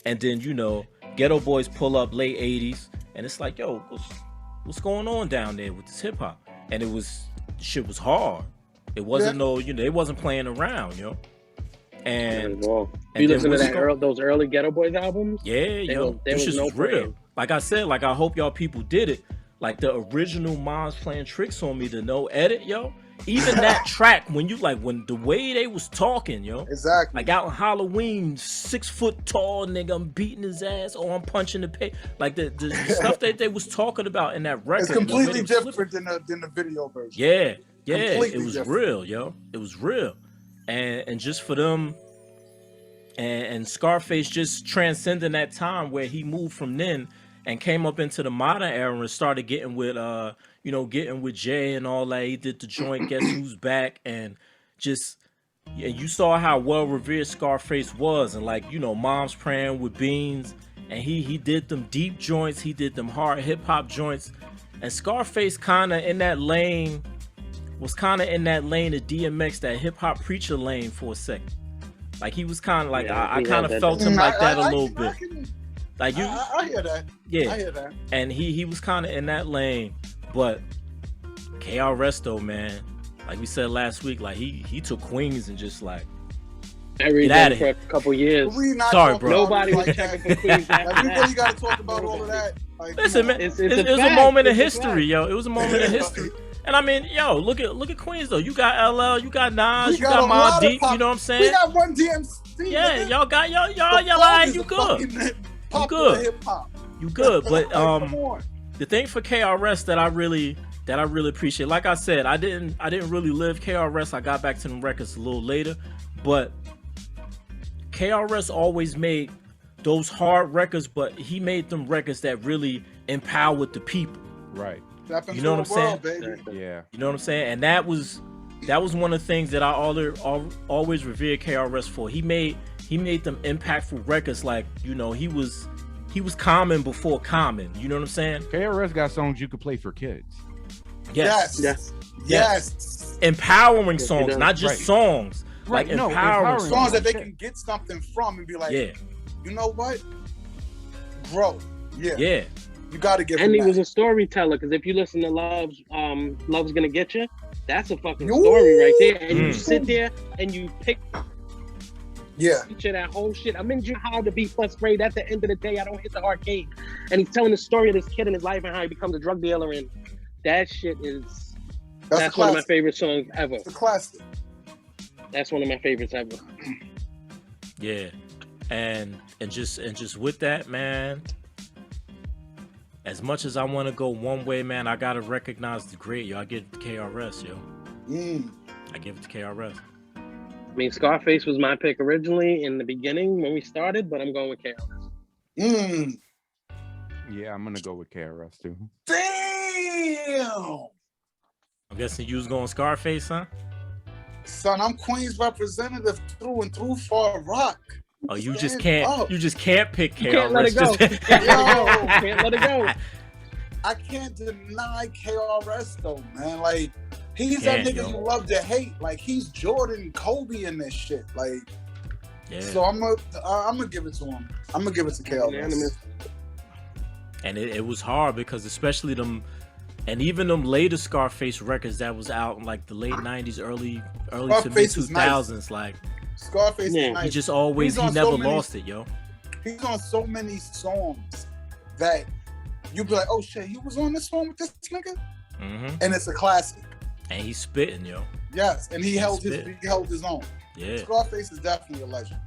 And then you know, Ghetto Boys pull up late '80s, and it's like, yo, what's going on down there with this hip hop? And shit was hard. It wasn't they wasn't playing around, yo. And you listen to those early Ghetto Boys albums? Yeah, this shit was real. Like I said, like I hope y'all people did it. Like the original Moms Playing Tricks on Me, the no edit, yo. Even that track, when the way they was talking, yo. Exactly. Like out on Halloween, 6 foot tall nigga, I'm beating his ass, or I'm punching the pay. Like the stuff that they was talking about in that record. It's completely different than the video version. Yeah, it was different. Real, yo. It was real. And just for them, and Scarface just transcending that time where he moved from then and came up into the modern era and started getting with Jay and all that. He did the joint Guess Who's Back, and you saw how well revered Scarface was, and like, you know, Mom's Praying with Beans, and he did them deep joints, he did them hard hip hop joints, and Scarface kind of in that lane. Was kind of in that lane of DMX, that hip hop preacher lane for a second. Like he was kind of like, I kind of felt him like that a little bit. Like you, I hear that. Yeah, I hear that. And he was kind of in that lane, but KRS though, man, like we said last week, like he took Queens and just like get out of here for a couple years. Sorry, bro. Nobody was checking for Queens. Like, we really got to talk about all of that. Like, listen, man, it was a moment of history, yo. It was a moment of history. And I mean, yo, look at Queens though. You got LL, you got Nas, you got Mobb Deep. You know what I'm saying? We got Run DMC. Yeah, y'all got y'all like you good. You good. You good. But the thing for KRS that I really appreciate, like I said, I didn't really live KRS. I got back to them records a little later, but KRS always made those hard records, but he made them records that really empowered the people. Right. You know what I'm saying? Baby. Yeah. You know what I'm saying? And that was one of the things that I always revered KRS for. He made them impactful records. Like, you know, he was Common before Common. You know what I'm saying? KRS got songs you could play for kids. Yes. Empowering songs, not just songs. Right. Like empowering songs that they can get something from and be like, you know what? Grow. Yeah. You got to give him And he that. was a storyteller, because if you listen to Love's Gonna Get You, That's a fucking story right there. And you Mm. sit there and you picture Yeah. that whole shit. I'm in junior high to be first grade. At the end of the day, I don't hit the arcade. And he's telling the story of this kid in his life and how he becomes a drug dealer. And that shit is that's one of my favorite songs ever. It's a classic. That's one of my favorites ever. Yeah, and just with that, man. As much as I want to go one way, man, I gotta recognize the great, yo. I give it to KRS, yo. I give it to KRS. I mean, Scarface was my pick originally in the beginning when we started, but I'm going with KRS. Yeah, I'm gonna go with KRS too. Damn. I'm guessing you was going Scarface, huh? Son, I'm Queens representative through and through for rock. Oh, you just can't pick KRS. You can't let it go. Can't let it go. I can't deny KRS though, man. Like, he's that nigga you love to hate. Like, he's Jordan, Kobe in this shit. Like, Yeah. so I'm gonna give it to him. I'm gonna give it to KRS. And it was hard because especially them, and even them later Scarface records that was out in like the late 90s, early to mid 2000s, nice. Like Scarface is nice. He just always, he never lost it, yo. He's on so many songs that you be like, oh shit, he was on this song with this nigga? And it's a classic. And he's spitting, yo. Yes, and he held his own. Yeah. Scarface is definitely a legend.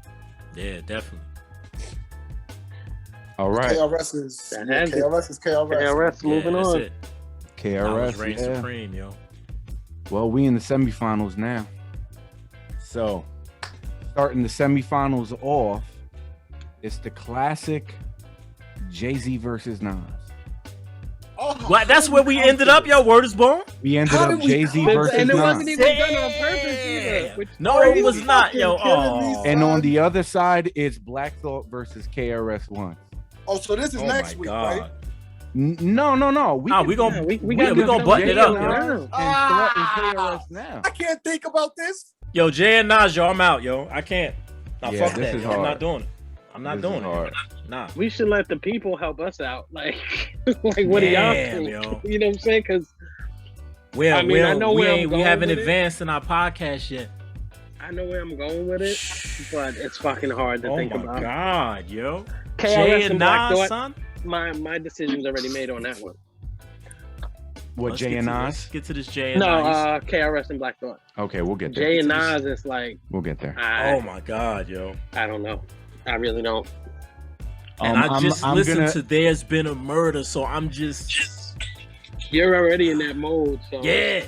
Yeah, definitely. All right. KRS is KRS. KRS moving on. KRS reigns supreme, yo. Well, we in the semifinals now. So, starting the semifinals off, it's the classic Jay-Z versus Nas. What? That's where we ended up, yo. Word is born. We ended up Jay-Z versus and it Nas. wasn't even done on purpose either. No, it was not, yo. Oh. And on the other side, it's Black Thought versus KRS-One. Oh, so this is next week, right? No. We gonna button it up, yo. Now. I can't think about this. Yo, Jay and Nas, yo, I'm out, yo. I can't. Nah, Yeah, fuck this that. is Yo. I'm hard. not doing it. I'm not doing it. Nah. We should let the people help us out. Like what do y'all think? Yo. You know what I'm saying? Because we haven't advanced in our podcast yet. I know where I'm going with it, but it's fucking hard to think about. Oh my god, yo. KRS Jay and and Black Nas, Thought, son. my decision's already made on that one. What, Jay and Nas? Let's get to this Jay and No, Nas. KRS and Black Thought. Okay, we'll get there. Jay and Nas is like, We'll get there. Oh my god, yo. I don't know. I really don't. And I just listened to There's Been a Murder, so I'm just... You're already in that mode, so... Yeah.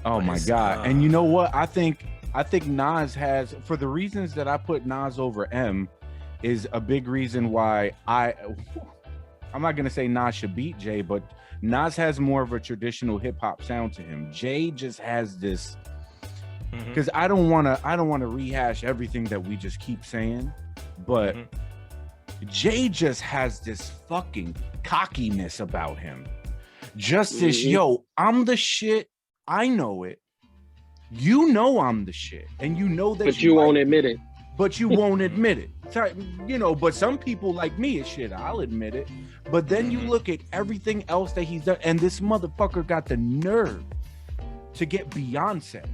Oh my god. And you know what? I think Nas has, for the reasons that I put Nas over M, is a big reason why I'm not gonna say Nas should beat Jay, but Nas has more of a traditional hip hop sound to him. Jay just has this, because I don't want to rehash everything that we just keep saying, but Jay just has this fucking cockiness about him. Just this, yo, I'm the shit. I know it. You know I'm the shit, and you know that. But you won't admit it. But you won't admit it. You know, but some people like me is shit. I'll admit it. But then you look at everything else that he's done, and this motherfucker got the nerve to get Beyonce,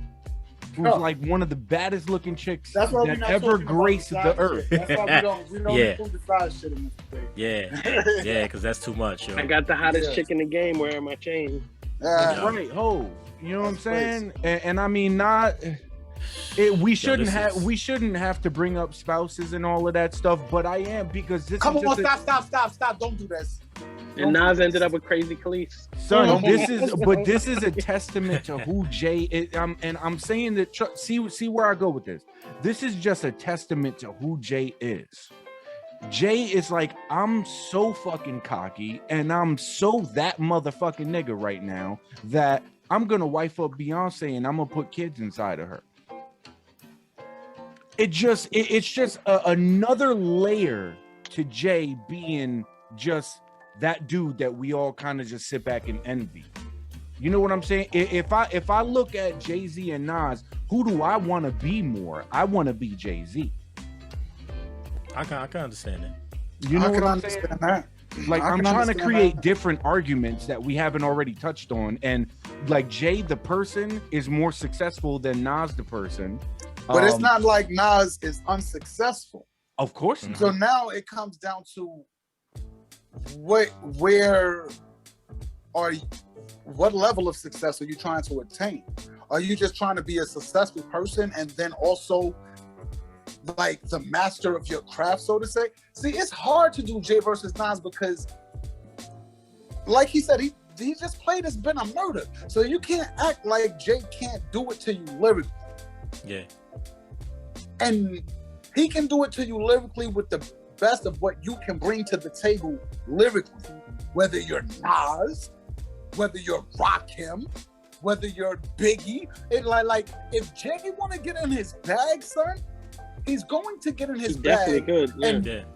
who's like one of the baddest looking chicks that ever graced the earth. That's why we don't include the side shit in this thing. Yeah, because that's too much, yo. I got the hottest chick in the game wearing my chain. Right, ho. You know what I'm saying? And I mean, we shouldn't have to bring up spouses and all of that stuff, but I am, because this Come is on, stop. Don't do this. And Nas ended up with Crazy Khalees. Son, this is a testament to who Jay is. And I'm saying that, see where I go with this. This is just a testament to who Jay is. Jay is like, I'm so fucking cocky and I'm so that motherfucking nigga right now that I'm gonna wife up Beyonce and I'm gonna put kids inside of her. It's just another layer to Jay being just that dude that we all kind of just sit back and envy. You know what I'm saying? If I look at Jay-Z and Nas, who do I want to be more? I want to be Jay-Z. I can understand that. You know what I'm saying? That. Like, I'm trying to create different arguments that we haven't already touched on, and like Jay the person is more successful than Nas the person. But it's not like Nas is unsuccessful. Of course not. So now it comes down to what level of success are you trying to attain? Are you just trying to be a successful person and then also like the master of your craft, so to say? See, it's hard to do Jay versus Nas because, like he said, he just played It's Been a Murder. So you can't act like Jay can't do it to you lyrically. Yeah. And he can do it to you lyrically with the best of what you can bring to the table lyrically. Whether you're Nas, whether you're Rakim, whether you're Biggie. It like if Jay want to get in his bag, son, he's going to get in his bag. Definitely good.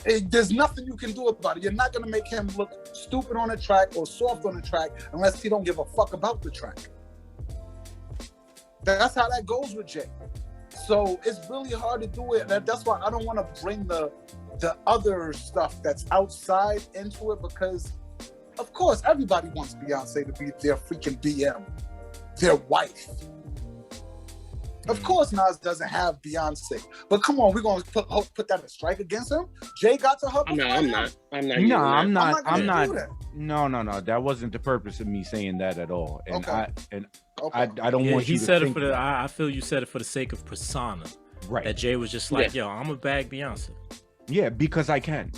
And there's nothing you can do about it. You're not going to make him look stupid on a track or soft on a track unless he don't give a fuck about the track. That's how that goes with Jay. So it's really hard to do it. That's why I don't want to bring the other stuff that's outside into it, because of course everybody wants Beyonce to be their freaking BM, their wife. Of course Nas doesn't have Beyonce, but come on, we're gonna put that a strike against him. Jay got to her. No, I'm not. No. That wasn't the purpose of me saying that at all. And I don't want he you said to it for the. I feel you said it for the sake of persona. Right. That Jay was just like, yo, I'm a bag Beyonce. Yeah, because I can.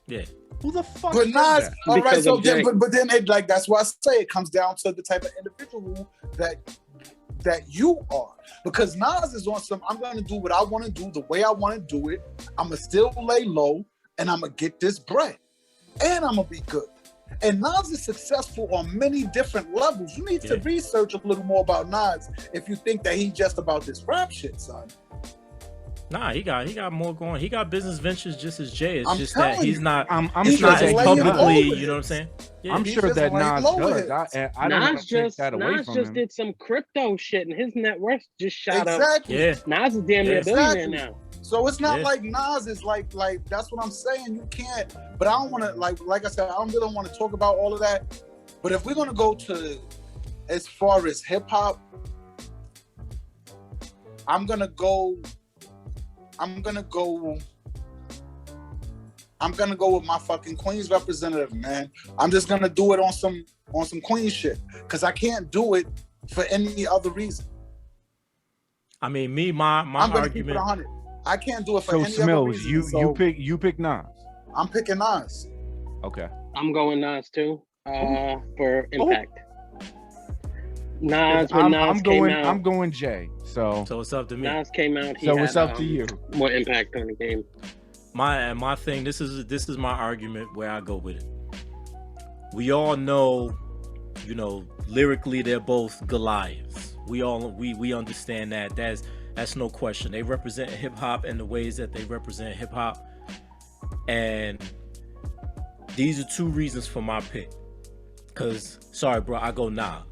Yeah. Who the fuck? But Nas, all right. So then, but then it like that's why I say it comes down to the type of individual that you are. Because Nas is on some, I'm going to do what I want to do, the way I want to do it. I'm going to still lay low, and I'm going to get this bread. And I'm going to be good. And Nas is successful on many different levels. You need to research a little more about Nas if you think that he's just about this rap shit, son. Nah, he got more going. He got business ventures just as Jay. It's I'm just that he's you. not. I'm he's sure not that as he publicly. does. You know what I'm saying? Yeah, I'm He's sure just that like Nas low does. hits. I don't want to take that away Nas from just him. did some crypto shit, and his net worth just shot up. Exactly. Yeah. Nas is damn near a billionaire Exactly. now. So it's not Yeah. like Nas is like that's what I'm saying. You can't. But I don't want to like I said, I don't really want to talk about all of that. But if we're gonna go to as far as hip hop, I'm gonna go with my fucking Queens representative, man. I'm just gonna do it on some Queens shit, because I can't do it for any other reason. I mean, my I'm gonna keep it argument. 100. I can't do it for So any other Smills, reason. you pick Nas. I'm picking Nas. Okay. I'm going Nas too, for impact. Nas, when Nas came out, I'm going Jay. So it's up to me. Nas came out. He so had, it's up to you. More impact on the game. My thing. This is my argument where I go with it. We all know, lyrically they're both Goliaths. We understand that. That's no question. They represent hip hop in the ways that they represent hip hop, and these are two reasons for my pick. Cause sorry, bro, I go Nas.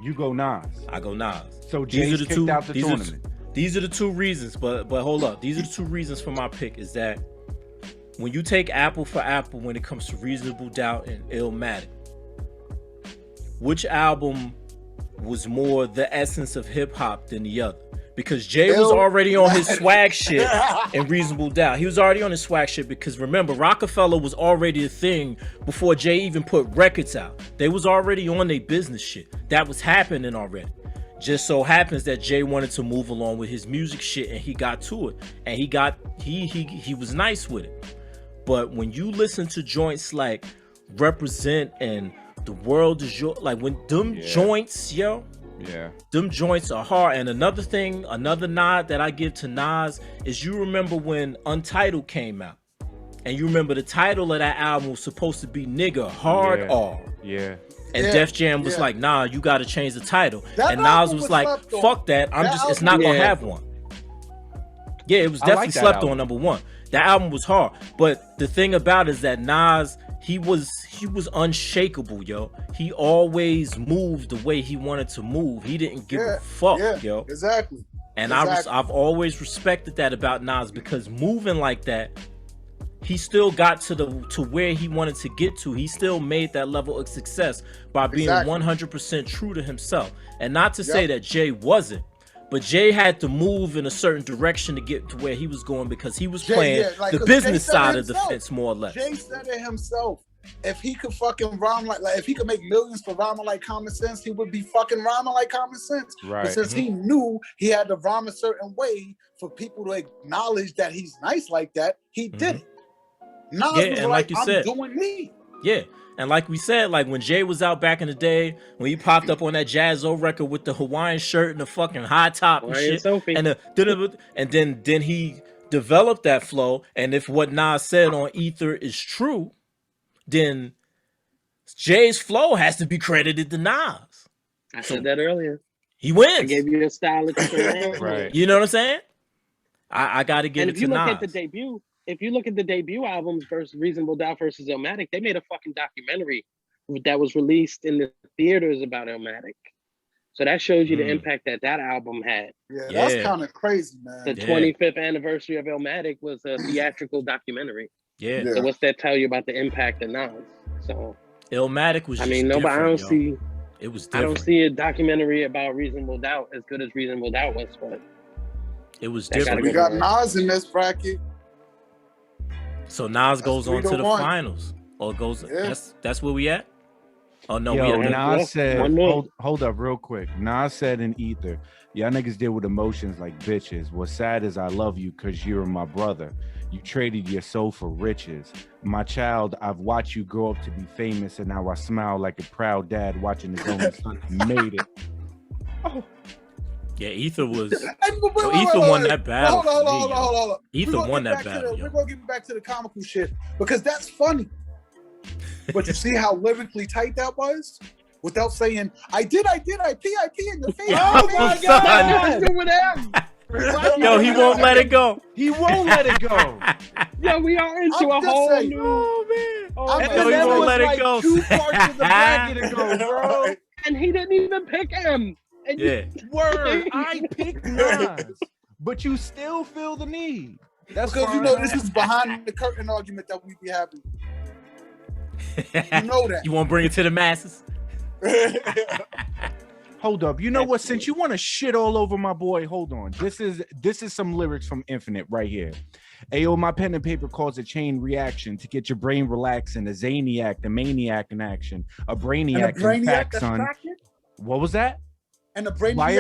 You go Nas. I go Nas. So Jay's kicked out the tournament. These are the two reasons, but hold up. These are the two reasons for my pick is that when you take apple for apple when it comes to Reasonable Doubt and Illmatic, which album was more the essence of hip hop than the other? Because Jay was already on his swag shit in Reasonable Doubt. He was already on his swag shit because remember, Rockefeller was already a thing before Jay even put records out. They was already on their business shit. That was happening already. Just so happens that Jay wanted to move along with his music shit and he got to it. And he was nice with it. But when you listen to joints like Represent and The World Is Your, like when them joints, yo. Yeah. Them joints are hard. And another nod that I give to Nas is you remember when Untitled came out. And you remember the title of that album was supposed to be Nigga Hard R. Yeah. And Def Jam was like, nah, you gotta change the title. That and Nas was like, fuck that. It's not gonna have one. Yeah, it was definitely slept on, number one. That album was hard. But the thing about it is that Nas, he was unshakable, yo. He always moved the way he wanted to move. He didn't give a fuck, yo. Exactly. And I've always respected that about Nas, because moving like that he still got to where he wanted to get to. He still made that level of success by being 100% true to himself. And not to say that Jay wasn't, but Jay had to move in a certain direction to get to where he was going because he was playing the business side of the fence more or less. Jay said it himself. If he could fucking rhyme like if he could make millions for rhyming like Common Sense, he would be fucking rhyming like Common Sense. Right. But since he knew he had to rhyme a certain way for people to acknowledge that he's nice like that, he did it. Nas was and like you said, I'm doing me. Yeah. And like we said, like when Jay was out back in the day, when he popped up on that Jazzo record with the Hawaiian shirt and the fucking high top and shit, and then he developed that flow. And if what Nas said on Ether is true, then Jay's flow has to be credited to Nas. I said that earlier. He wins. I gave you a style of right. You know what I'm saying? I got to give it to Nas. And if you look at the debut, if you look at the debut albums versus Reasonable Doubt versus Illmatic, they made a fucking documentary that was released in the theaters about Illmatic. So that shows you the impact that album had. Yeah, that's kind of crazy, man. The 25th anniversary of Illmatic was a theatrical documentary. Yeah. So what's that tell you about the impact of Nas? So Illmatic was. I mean, nobody. I don't see. It was different. I don't see a documentary about Reasonable Doubt as good as Reasonable Doubt was, but it was different. We got Nas in this bracket. So Nas goes on to the finals, or goes. That's where we at. Oh no, Nas said. Hold up, real quick. Nas said in Ether, y'all niggas deal with emotions like bitches. What's sad is I love you because you're my brother. You traded your soul for riches. My child, I've watched you grow up to be famous, and now I smile like a proud dad watching his own son made it. Oh. Yeah, Ether was. Ether won that battle. Hold on. Ether won that battle. We're gonna get back to the comical shit because that's funny. But you see how lyrically tight that was? Without saying, I pee in your face. Oh my God! With him. Yo, he won't let it go. He won't let it go. Yo, we are into a whole new. Oh man. Yo, he won't let it go. 2 parts of the bracket ago, bro. And he didn't even pick him. And Word. I picked Nas, but you still feel the need. That's because you know this is behind the curtain argument that we be having. You know that. You want to bring it to the masses? Hold up. You know what? Since you want to shit all over my boy, hold on. This is some lyrics from Infinite right here. Ayo, my pen and paper calls a chain reaction to get your brain relaxing. A zaniac, the maniac in action. A brainiac in fact, son. What was that? And the brainiac. Why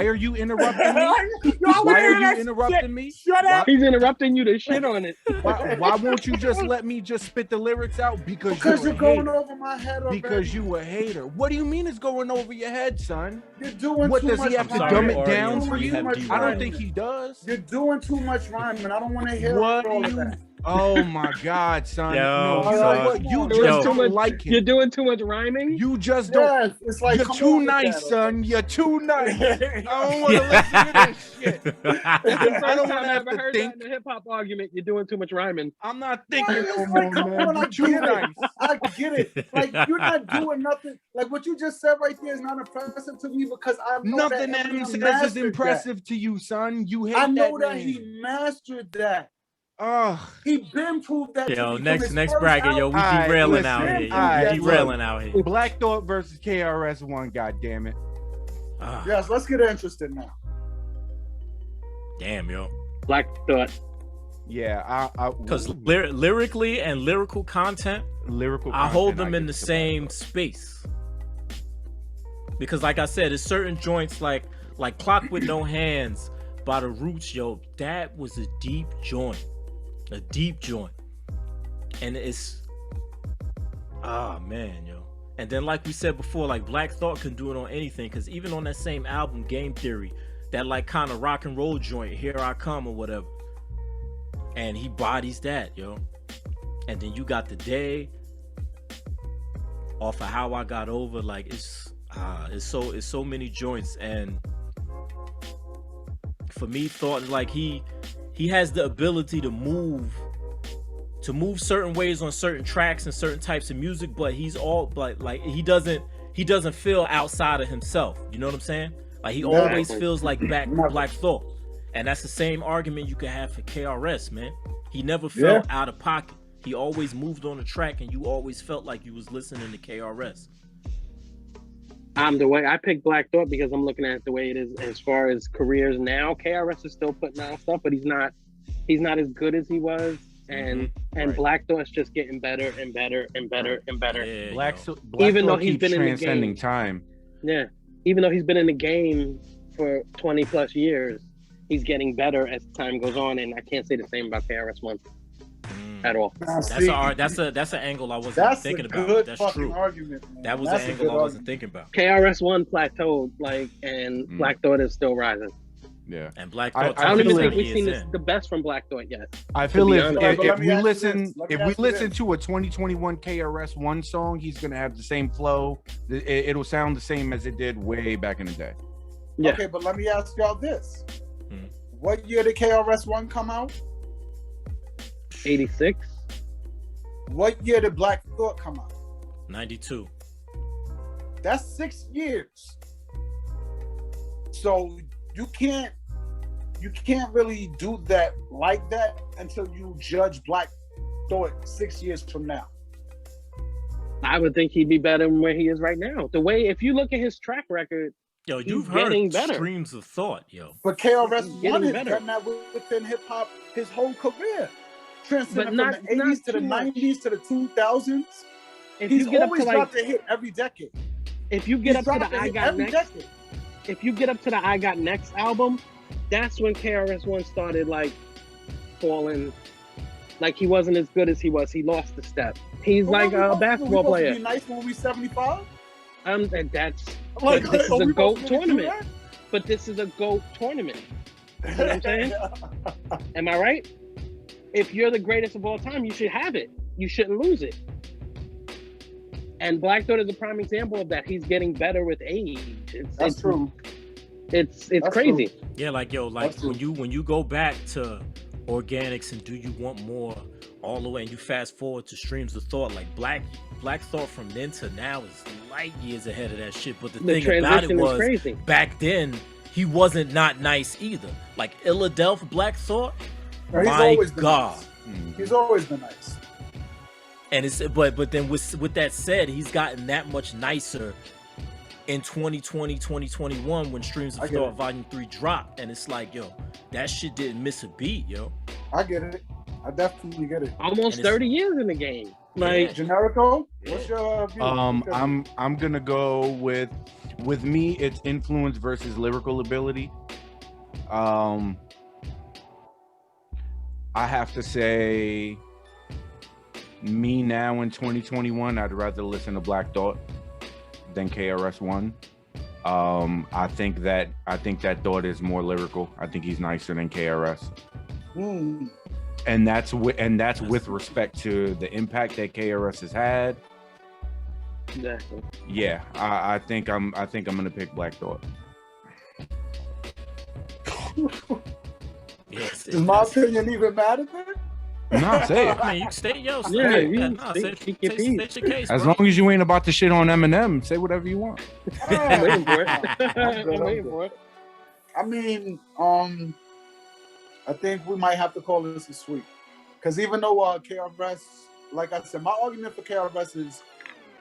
are you interrupting me? Why are you interrupting me? Shut up. He's interrupting you to shit on it. Why won't you just let me just spit the lyrics out? Because you're going over my head already. Because you a hater. What do you mean it's going over your head, son? You're doing what too does much he have to rhyming. dumb it down for you? I don't think he does. You're doing too much rhyming. I don't want to hear what all you, of that. Oh my God, son! You just don't like him. You're doing too much rhyming. You just don't. Yes, it's like, you're too nice, son. You're too nice. I don't want to listen to this shit. I don't want to have to think. In the hip hop argument, you're doing too much rhyming. I'm not thinking no more, man. I get it. Like you're not doing nothing. Like what you just said right there is not impressive to me because I know nothing that Eminem says is impressive to you, son. You hate I know that he mastered that. Oh, he been proved that. Yo, next bracket, yo, we derailing out here. Derailing out here. Black Thought versus KRS-One. God damn it. Yes, let's get interested now. Damn, yo. Black Thought. Yeah, because lyrically and lyrical content, I hold them in the same space. Because, like I said, there's certain joints like Clock with No Hands by the Roots, yo. That was a deep joint. A deep joint. And it's man, yo. And then like we said before, like Black Thought can do it on anything, because even on that same album, Game Theory, that like kind of rock and roll joint, Here I Come or whatever, and he bodies that, yo. And then you got The Day off of How I Got Over. Like it's so many joints. And for me, Thought like he has the ability to move certain ways on certain tracks and certain types of music, but he's all like he doesn't feel outside of himself. You know what I'm saying? Like he always feels like Black Thought. And that's the same argument you could have for KRS, man. He never felt out of pocket. He always moved on the track, and you always felt like you was listening to KRS. The way I picked Black Thought because I'm looking at it the way it is as far as careers now. KRS is still putting out stuff, but he's not as good as he was. And Black Thought's just getting better and better and better and better. Yeah, Black even Thought though he's been in the game, time. Yeah, even though he's been in the game for 20 plus years, he's getting better as time goes on. And I can't say the same about KRS-One at all. That's an angle I wasn't thinking about. That's true. Argument, that was an angle I wasn't thinking about. KRS-One plateaued, and Black Thought is still rising. Yeah, and Black Thought. I don't even think we've seen the best from Black Thought yet. I feel if we listen to a 2021 KRS-One song, he's gonna have the same flow. It'll sound the same as it did way back in the day. Yeah. Okay, but let me ask y'all this: what year did KRS-One come out? 86. What year did Black Thought come out? 92. That's 6 years. So you can't really do that like that until you judge Black Thought 6 years from now. I would think he'd be better than where he is right now. The way, if you look at his track record, yo, you've heard streams of thought, yo. But KRS-One has done that within hip hop his whole career. Transcending from the 80s to the 90s to the 2000s. He's always dropped a hit every decade. If you get up to the I Got Next, if you get up to the I Got Next album, that's when KRS-One started falling. Like he wasn't as good as he was. He lost the step. He's like a basketball player. Be nice when we 75. And that's this is a GOAT tournament. But this is a GOAT tournament. You know what I'm saying? Am I right? If you're the greatest of all time, you should have it. You shouldn't lose it. And Black Thought is a prime example of that. He's getting better with age. That's true. It's crazy. True. Yeah, when you go back to organics and do you want more all the way, and you fast forward to streams of thought, like Black Thought from then to now is light years ahead of that shit. But the thing about it was, back then he wasn't not nice either. Like Philadelphia Black Thought. My God, he's always been nice. And it's but then with that said, he's gotten that much nicer in 2020, 2021 when Streams of Thought Volume 3 dropped, and it's like, yo, that shit didn't miss a beat, yo. I get it. I definitely get it. Almost 30 years in the game. Like Generico, what's your view? I'm gonna go with me. It's influence versus lyrical ability. I have to say, me now in 2021, I'd rather listen to Black Thought than KRS-One. I think that Thought is more lyrical. I think he's nicer than KRS. And that's with respect to the impact that KRS has had. Exactly. Yeah, I think I'm gonna pick Black Thought. Yes, is my opinion even matter then? No, say it. I mean, you stay your case. As long as you ain't about to shit on Eminem, say whatever you want. I'm waiting for it. I'm waiting for it. I mean, I think we might have to call this a sweep. Because even though KRS, like I said, my argument for KRS is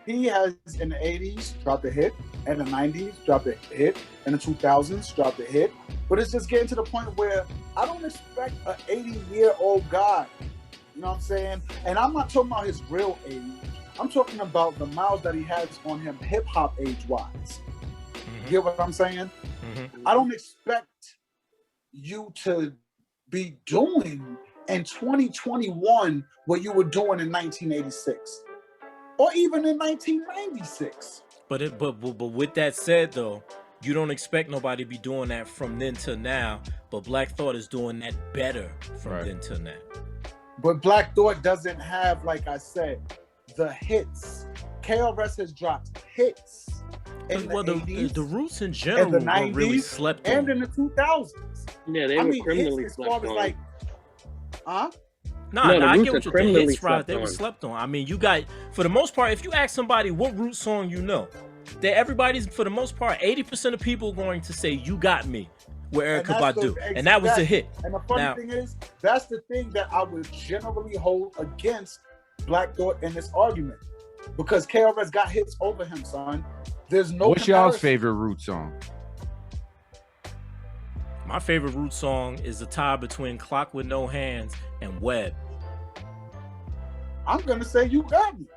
he has in the 80s dropped a hit, in the 90s dropped a hit, in the 2000s dropped a hit. But it's just getting to the point where I don't expect an 80-year-old guy, you know what I'm saying? And I'm not talking about his real age. I'm talking about the miles that he has on him hip-hop age-wise. You get what I'm saying? I don't expect you to be doing in 2021 what you were doing in 1986 or even in 1996. But with that said, though, you don't expect nobody to be doing that from then to now, but Black Thought is doing that better from then to now. But Black Thought doesn't have, like I said, the hits. KRS has dropped hits in the 80s, the roots in general in the 90s, were really slept on. And in the 2000s. Yeah, they were criminally slept on. Like, huh? I get what the hits, right? They were slept on. I mean, you got, for the most part, if you ask somebody what root song you know, that everybody's, for the most part, 80% of people are going to say "You Got Me" with Erykah And that's Badu, the- and that was a exactly. hit. And the funny Now- thing is, that's the thing that I would generally hold against Black Thought in this argument, because KRS got hits over him, son. There's no. What's y'all's comparison. favorite Root song? My favorite Root song is the tie between Clock with No Hands and Web. I'm gonna say You Got Me.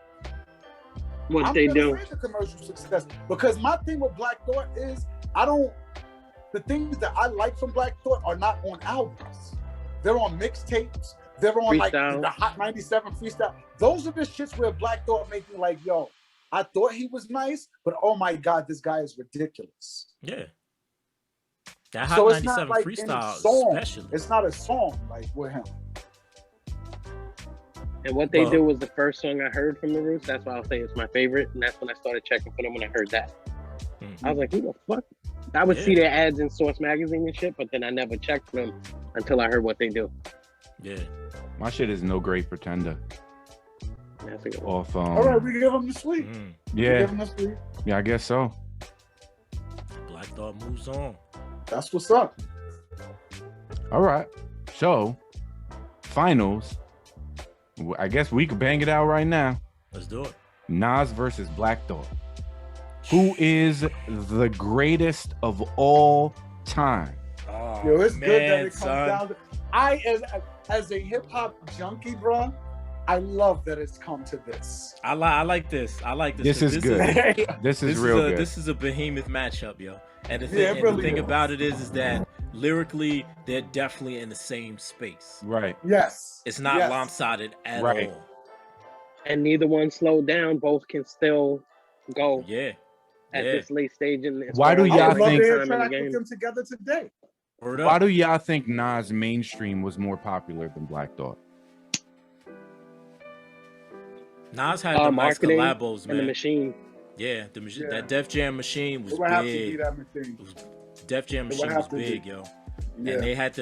What I'm they gonna do. say the commercial success, because my thing with Black Thought is the things that I like from Black Thought are not on albums. They're on mixtapes. They're on like Freestyle. the Hot 97 freestyle. Those are the shits where Black Thought make me like, yo, I thought he was nice, but oh my God, this guy is ridiculous. Yeah. That Hot So it's 97 not like freestyle any song. especially. It's not a song like with him. And what they Well- do was the first song I heard from the Roots. That's why I'll say it's my favorite. And that's when I started checking for them when I heard that. Mhm. I was like, who the fuck? I would Yeah. see their ads in Source Magazine and shit, but then I never checked for them until I heard what they do. Yeah. My shit is No Great Pretender. That's a good one. Off All right, we give him the sweep. Mm. We yeah, give him the sweep. yeah, I guess so. Black Thought moves on. That's what's up. All right. So, finals. I guess we could bang it out right now. Let's do it. Nas versus Black Thought. Who is the greatest of all time? Oh, Yo, it's good that man, it comes son. down to. As a hip hop junkie, bro, I love that it's come to this. I like this. I like this. This is good. This is real good. This is a behemoth matchup, yo. And the thing, Yeah, it really the thing is. about it is that lyrically, they're definitely in the same space. Right. Yes. It's not yes. lopsided at Right. all. And neither one slowed down. Both can still go Yeah. at Yeah. this late stage. In Why do I y'all would love think- to hear a time in the track with game? them together today. Word Why up. do y'all think Nas mainstream was more popular than Black Thought? Nas had the nice Marketing collabos, and the man. machine. Yeah, Yeah. that Def Jam machine was It would have to be big. that machine. Def Jam It would machine have was to be. big, yo. Yeah. And they had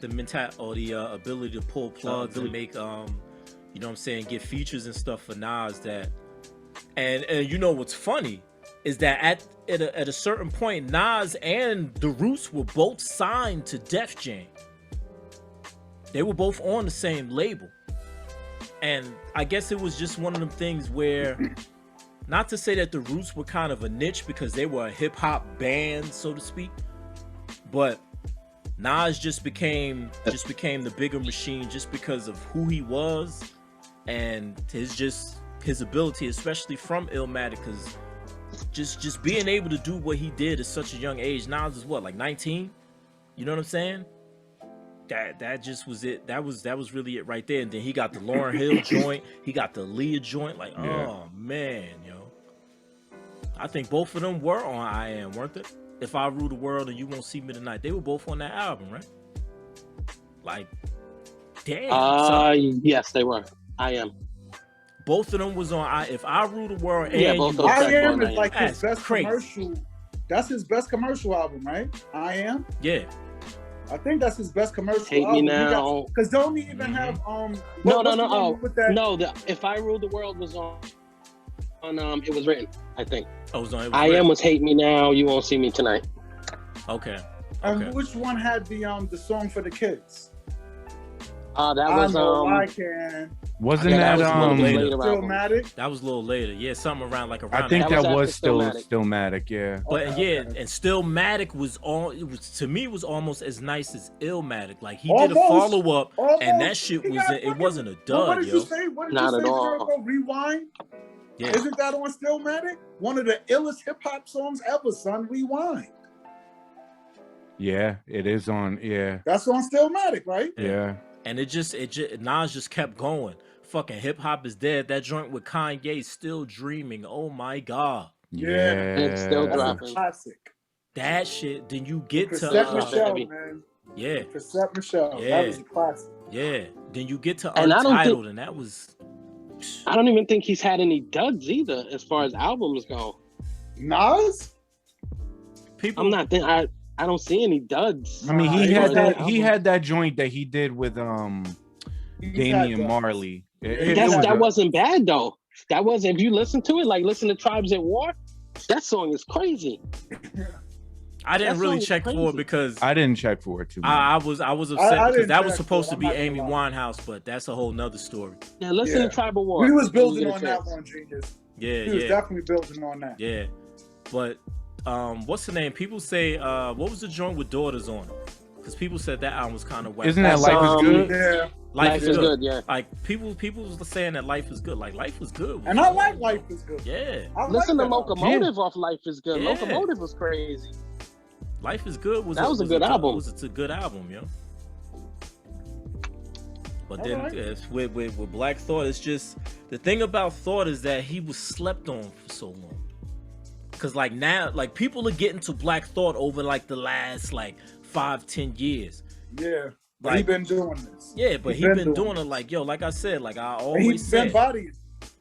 the mental or the ability to pull plugs and make you know what I'm saying, get features and stuff for Nas that and you know what's funny is that at a certain point Nas and the Roots were both signed to Def Jam. They were both on the same label. And I guess it was just one of them things where not to say that the Roots were kind of a niche because they were a hip hop band, so to speak, but Nas just became the bigger machine just because of who he was and his ability, especially from Illmatic, because just being able to do what he did at such a young age. Nas is what, like 19? You know what I'm saying? That just was it. That was really it right there. And then he got the Lauryn Hill joint, he got the Leah joint. Like, Yeah. oh man, yo. I think both of them were on I Am, weren't they? If I Rule the World and You Won't See Me Tonight, they were both on that album, right? Like, damn. son. Yes, they were. I Am. Both of them was on If I Rule the World and Yeah, You both Won't those I See tracks Me- were Am on is like his That's best crazy. commercial. That's his best commercial album, right? I Am. Yeah. I think that's his best commercial Hate album. Me Now. Because don't he even Mhm. have No. what's the one with that? No, the If I Ruled the World was on It Was Written, I think. Oh, it was on. It was I Red. Am was Hate Me Now, You Won't See Me Tonight. Okay. And Okay. which one had the song for the kids? That I was know I can. Wasn't Yeah, that that was a little later. later album. Stillmatic. That was a little later. Yeah, something around like around I think That that was was after still Stillmatic. Stillmatic, yeah. But Okay, yeah, okay. and Stillmatic was all. It was to me was almost as nice as Illmatic. Like he did a Almost. follow up, and that Almost. shit He was. got It fucking- wasn't a What dud, did yo. you say? What did Not you at say? all. Jericho? Rewind. Yeah, Isn't that on Stillmatic? One of the illest hip hop songs ever, son. Rewind. Yeah, it is on. Yeah, That's on Stillmatic, right? yeah. and it just Nas just kept going. Fucking hip hop is dead. That joint with Kanye, Still Dreaming. Oh my god, Yeah. It's still That's dropping. a classic. that shit. Then you get to Cassette Michelle, heavy. man. yeah, Cassette Michelle. Yeah. That was a classic. yeah. Then you get to And I don't Untitled, and that was. I don't even think he's had any duds either as far as albums go. Nas? People. I'm not I don't see any duds. I mean, he He had was that. that He album. had that joint that he did with He's Damian had the- Marley. That wasn't bad though. That wasn't. If you listen to it, like listen to Tribes at War, that song is crazy. I didn't That really song is check for crazy. it because I didn't check for it too much. I was upset I because didn't that was check supposed for to it, be I'm not Amy gonna lie. Winehouse, but that's a whole nother story. Yeah, listen Yeah. to Tribal War. We was when you building get a on that chance. one, Genius. Yeah, We was yeah, definitely building on that. yeah. But what's the name? People say what was the joint with Daughters on it? Because people said that album was kind of whack. Isn't that That's, Life is Good? Yeah. Life is good. yeah. Like people was saying that Life is good. Like Life was good. And I like Life is Good. Yeah, I Listen like to that Locomotive off Life is Good. Yeah. Locomotive was crazy. Life is good. That was a good album. It's a good album, yo. But All then right. with Black Thought, it's just the thing about Thought is that he was slept on for so long. Cause like now, like people are getting to Black Thought over like the last like 5-10 years. Yeah. But Like, he been doing this. Yeah, but he been doing it like, yo, like I said, like I And always he's been say, bodying.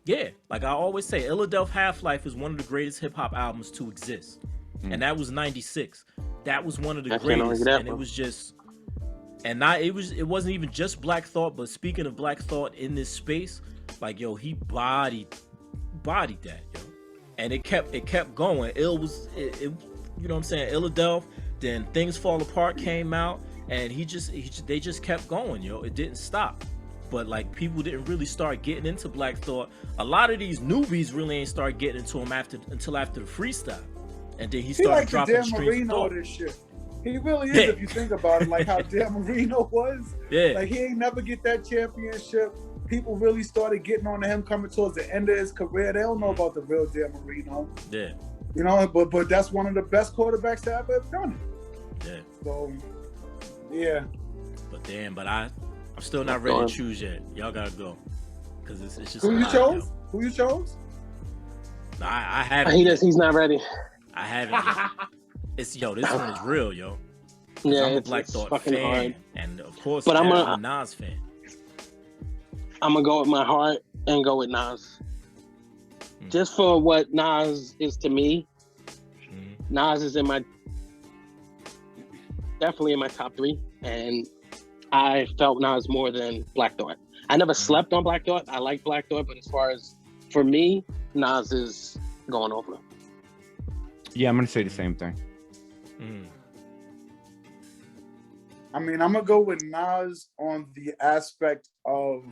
yeah, like I always say, Illadelph Half-Life is one of the greatest hip hop albums to exist, and that was '96. That was one of the I can't argue greatest, that, and it bro. was just, and not it wasn't even just Black Thought, but speaking of Black Thought in this space, like yo, he bodied that, yo, and it kept going. It you know what I'm saying? Illadelph, then Things Fall Apart came out. And they just kept going, yo. It didn't stop. But like people didn't really start getting into Black Thought. A lot of these newbies really ain't start getting into him until after the freestyle. And then he He started like the dropping Dan straight Marino thought. of this shit. He really is, Yeah. if you think about it, like how Dan Marino was. Yeah. Like he ain't never get that championship. People really started getting on to him coming towards the end of his career. They don't know about the real Dan Marino. Yeah. You know, but that's one of the best quarterbacks to ever have done it. Yeah. So yeah. But damn, I'm still not ready to choose yet. Y'all gotta go. Cause it's just Who a you lot, chose? yo. Who you chose? No, I haven't. He's not ready. I haven't. Yet. This one is real, yo. Yeah, I'm a it's, Black it's Thought fucking fan, hard. and of course, But I'm I'm a Nas fan. I'm gonna go with my heart and go with Nas. Just for what Nas is to me, Nas is definitely in my top 3, and I felt Nas more than Black Thought. I never slept on Black Thought. I like Black Thought, but as far as for me, Nas is going over. Yeah, I'm gonna say the same thing. I mean, I'm gonna go with Nas on the aspect of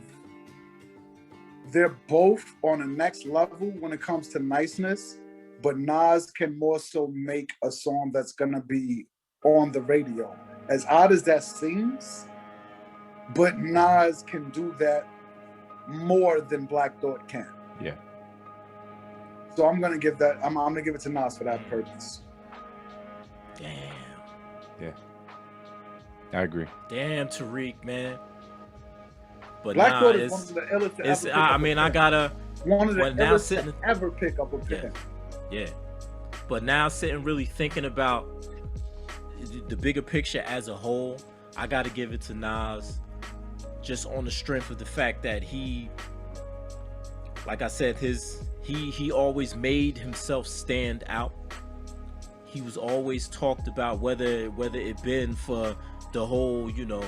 they're both on the next level when it comes to niceness, but Nas can more so make a song that's gonna be on the radio. As odd as that seems, but Nas can do that more than Black Thought can. Yeah. So I'm gonna give that. I'm gonna give it to Nas for that purpose. Damn. Yeah. I agree. Damn, Tariq, man. But Black nah, Thought is one of the illest to it's ever pick I up mean, a I pen. gotta. One of the but now illest sitting- to ever pick up a pen. Yeah. But now sitting really thinking about the bigger picture as a whole, I got to give it to Nas just on the strength of the fact that he, like I said, he always made himself stand out. He was always talked about, whether it been for the whole, you know,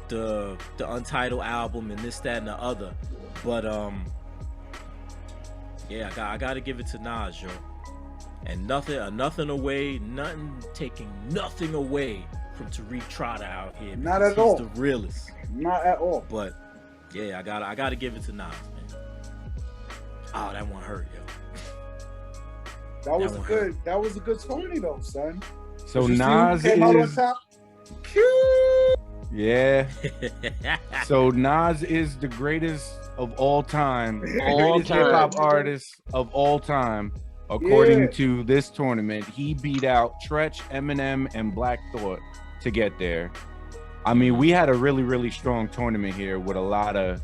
the Untitled album and this, that, and the other. But yeah, I got to give it to Nas, yo. And nothing taking nothing away from Tariq Trotter out here. Not because at all. He's the realest. Not at all. But yeah, I gotta give it to Nas, man. Oh, that one hurt, yo. That was one good. That was a good tourney though, son. So You see who Nas came out on is top? Cute. yeah. So Nas is the greatest of all time, greatest hip hop artist of all time, according to this tournament. He beat out Tretch, Eminem, and Black Thought to get there. I mean, we had a really strong tournament here with a lot of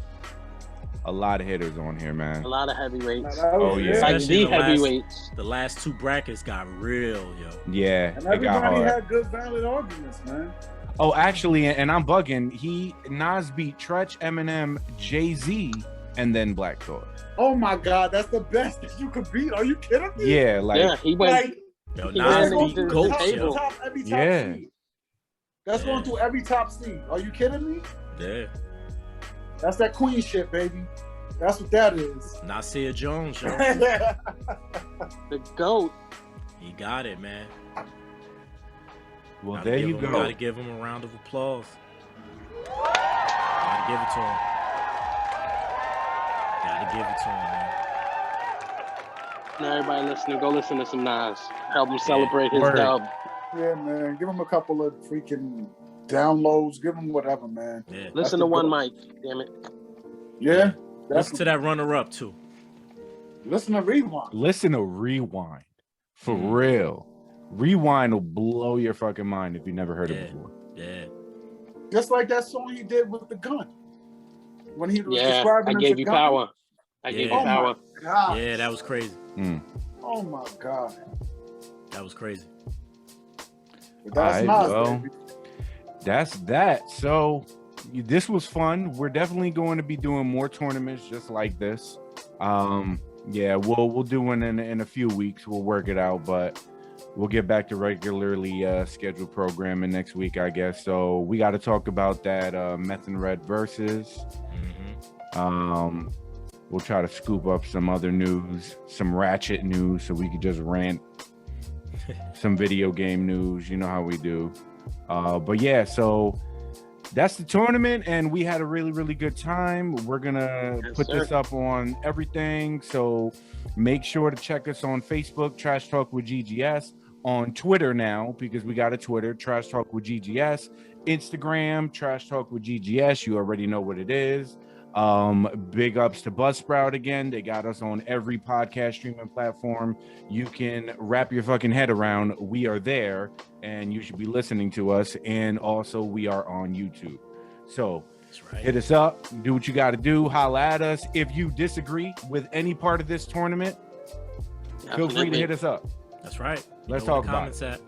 hitters on here, man. A lot of heavyweights. Oh yeah, Like Especially the heavyweights. The last 2 brackets got real, yo. yeah. And It got everybody hard. had good valid arguments, man. Oh, actually, and I'm bugging. Nas beat Tretch, Eminem, Jay-Z, and then Black Thought. Oh my God, that's the best that you could beat. Are you kidding me? Yeah, like Yeah, he went. Like, Yo, He Nas ran beat into the Goats, table. yo. every top Yeah. seed. That's going through every top seed. Are you kidding me? Yeah. That's that queen shit, baby. That's what that is. Nasir Jones, yo. The GOAT. He got it, man. Well, there you go. Gotta give him a round of applause. Gotta give it to him. Gotta give it to him, man. Now everybody listening, go listen to some Nas. Help him celebrate his dub. Yeah, man. Give him a couple of freaking downloads. Give him whatever, man. Yeah. Listen to one mic, damn it. Yeah. Listen to that runner-up too. Listen to Rewind. Listen to Rewind. For real. Rewind will blow your fucking mind if you never heard it before. Yeah. Just like that song he did with the gun. When he was Yeah, describing I gave you power. I gave you power. Oh my God. Yeah, that was crazy. Oh my God. That was crazy. But that's Nas, baby. That's that. So this was fun. We're definitely going to be doing more tournaments just like this. Yeah, we'll do one in a few weeks. We'll work it out, but we'll get back to regularly scheduled programming next week, I guess. So we got to talk about that Meth and Red versus. We'll try to scoop up some other news, some ratchet news, so we could just rant. Some video game news, you know how we do. But yeah, so that's the tournament, and we had a really, really good time. We're gonna put this up on everything, so make sure to check us on Facebook, Trash Talk with GGS, on Twitter now, because we got a Twitter, Trash Talk with GGS, Instagram, Trash Talk with GGS. You already know what it is. Big ups to Buzzsprout again. They got us on every podcast streaming platform you can wrap your fucking head around. We are there, and you should be listening to us. And also, we are on YouTube. So hit us up, do what you got to do, holla at us. If you disagree with any part of this tournament, feel free to hit us up. That's right. Let's talk about it.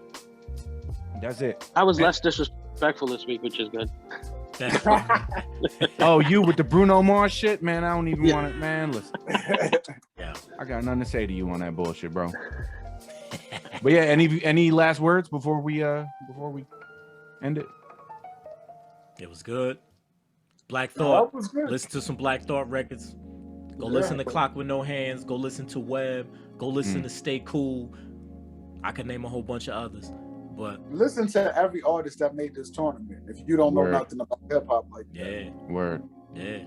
That's it. I was less disrespectful this week, which is good. Oh, you with the Bruno Mars shit, man? I don't even want it, man. Listen, yeah, I got nothing to say to you on that bullshit, bro. But yeah, any last words before we end it? It was good. Black Thought. Was good. Listen to some Black Thought records. Go listen to Clock with No Hands. Go listen to Web. Go listen to Stay Cool. I could name a whole bunch of others. But listen to every artist that made this tournament. If you don't know nothing about hip hop like that. Word. Yeah.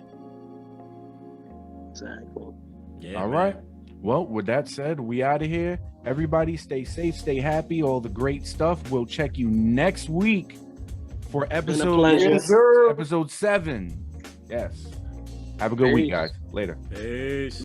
Exactly. Yeah. All right. Well, with that said, we out of here. Everybody stay safe, stay happy, all the great stuff. We'll check you next week for episode 7. Yes. Have a good week, guys. Later. Peace.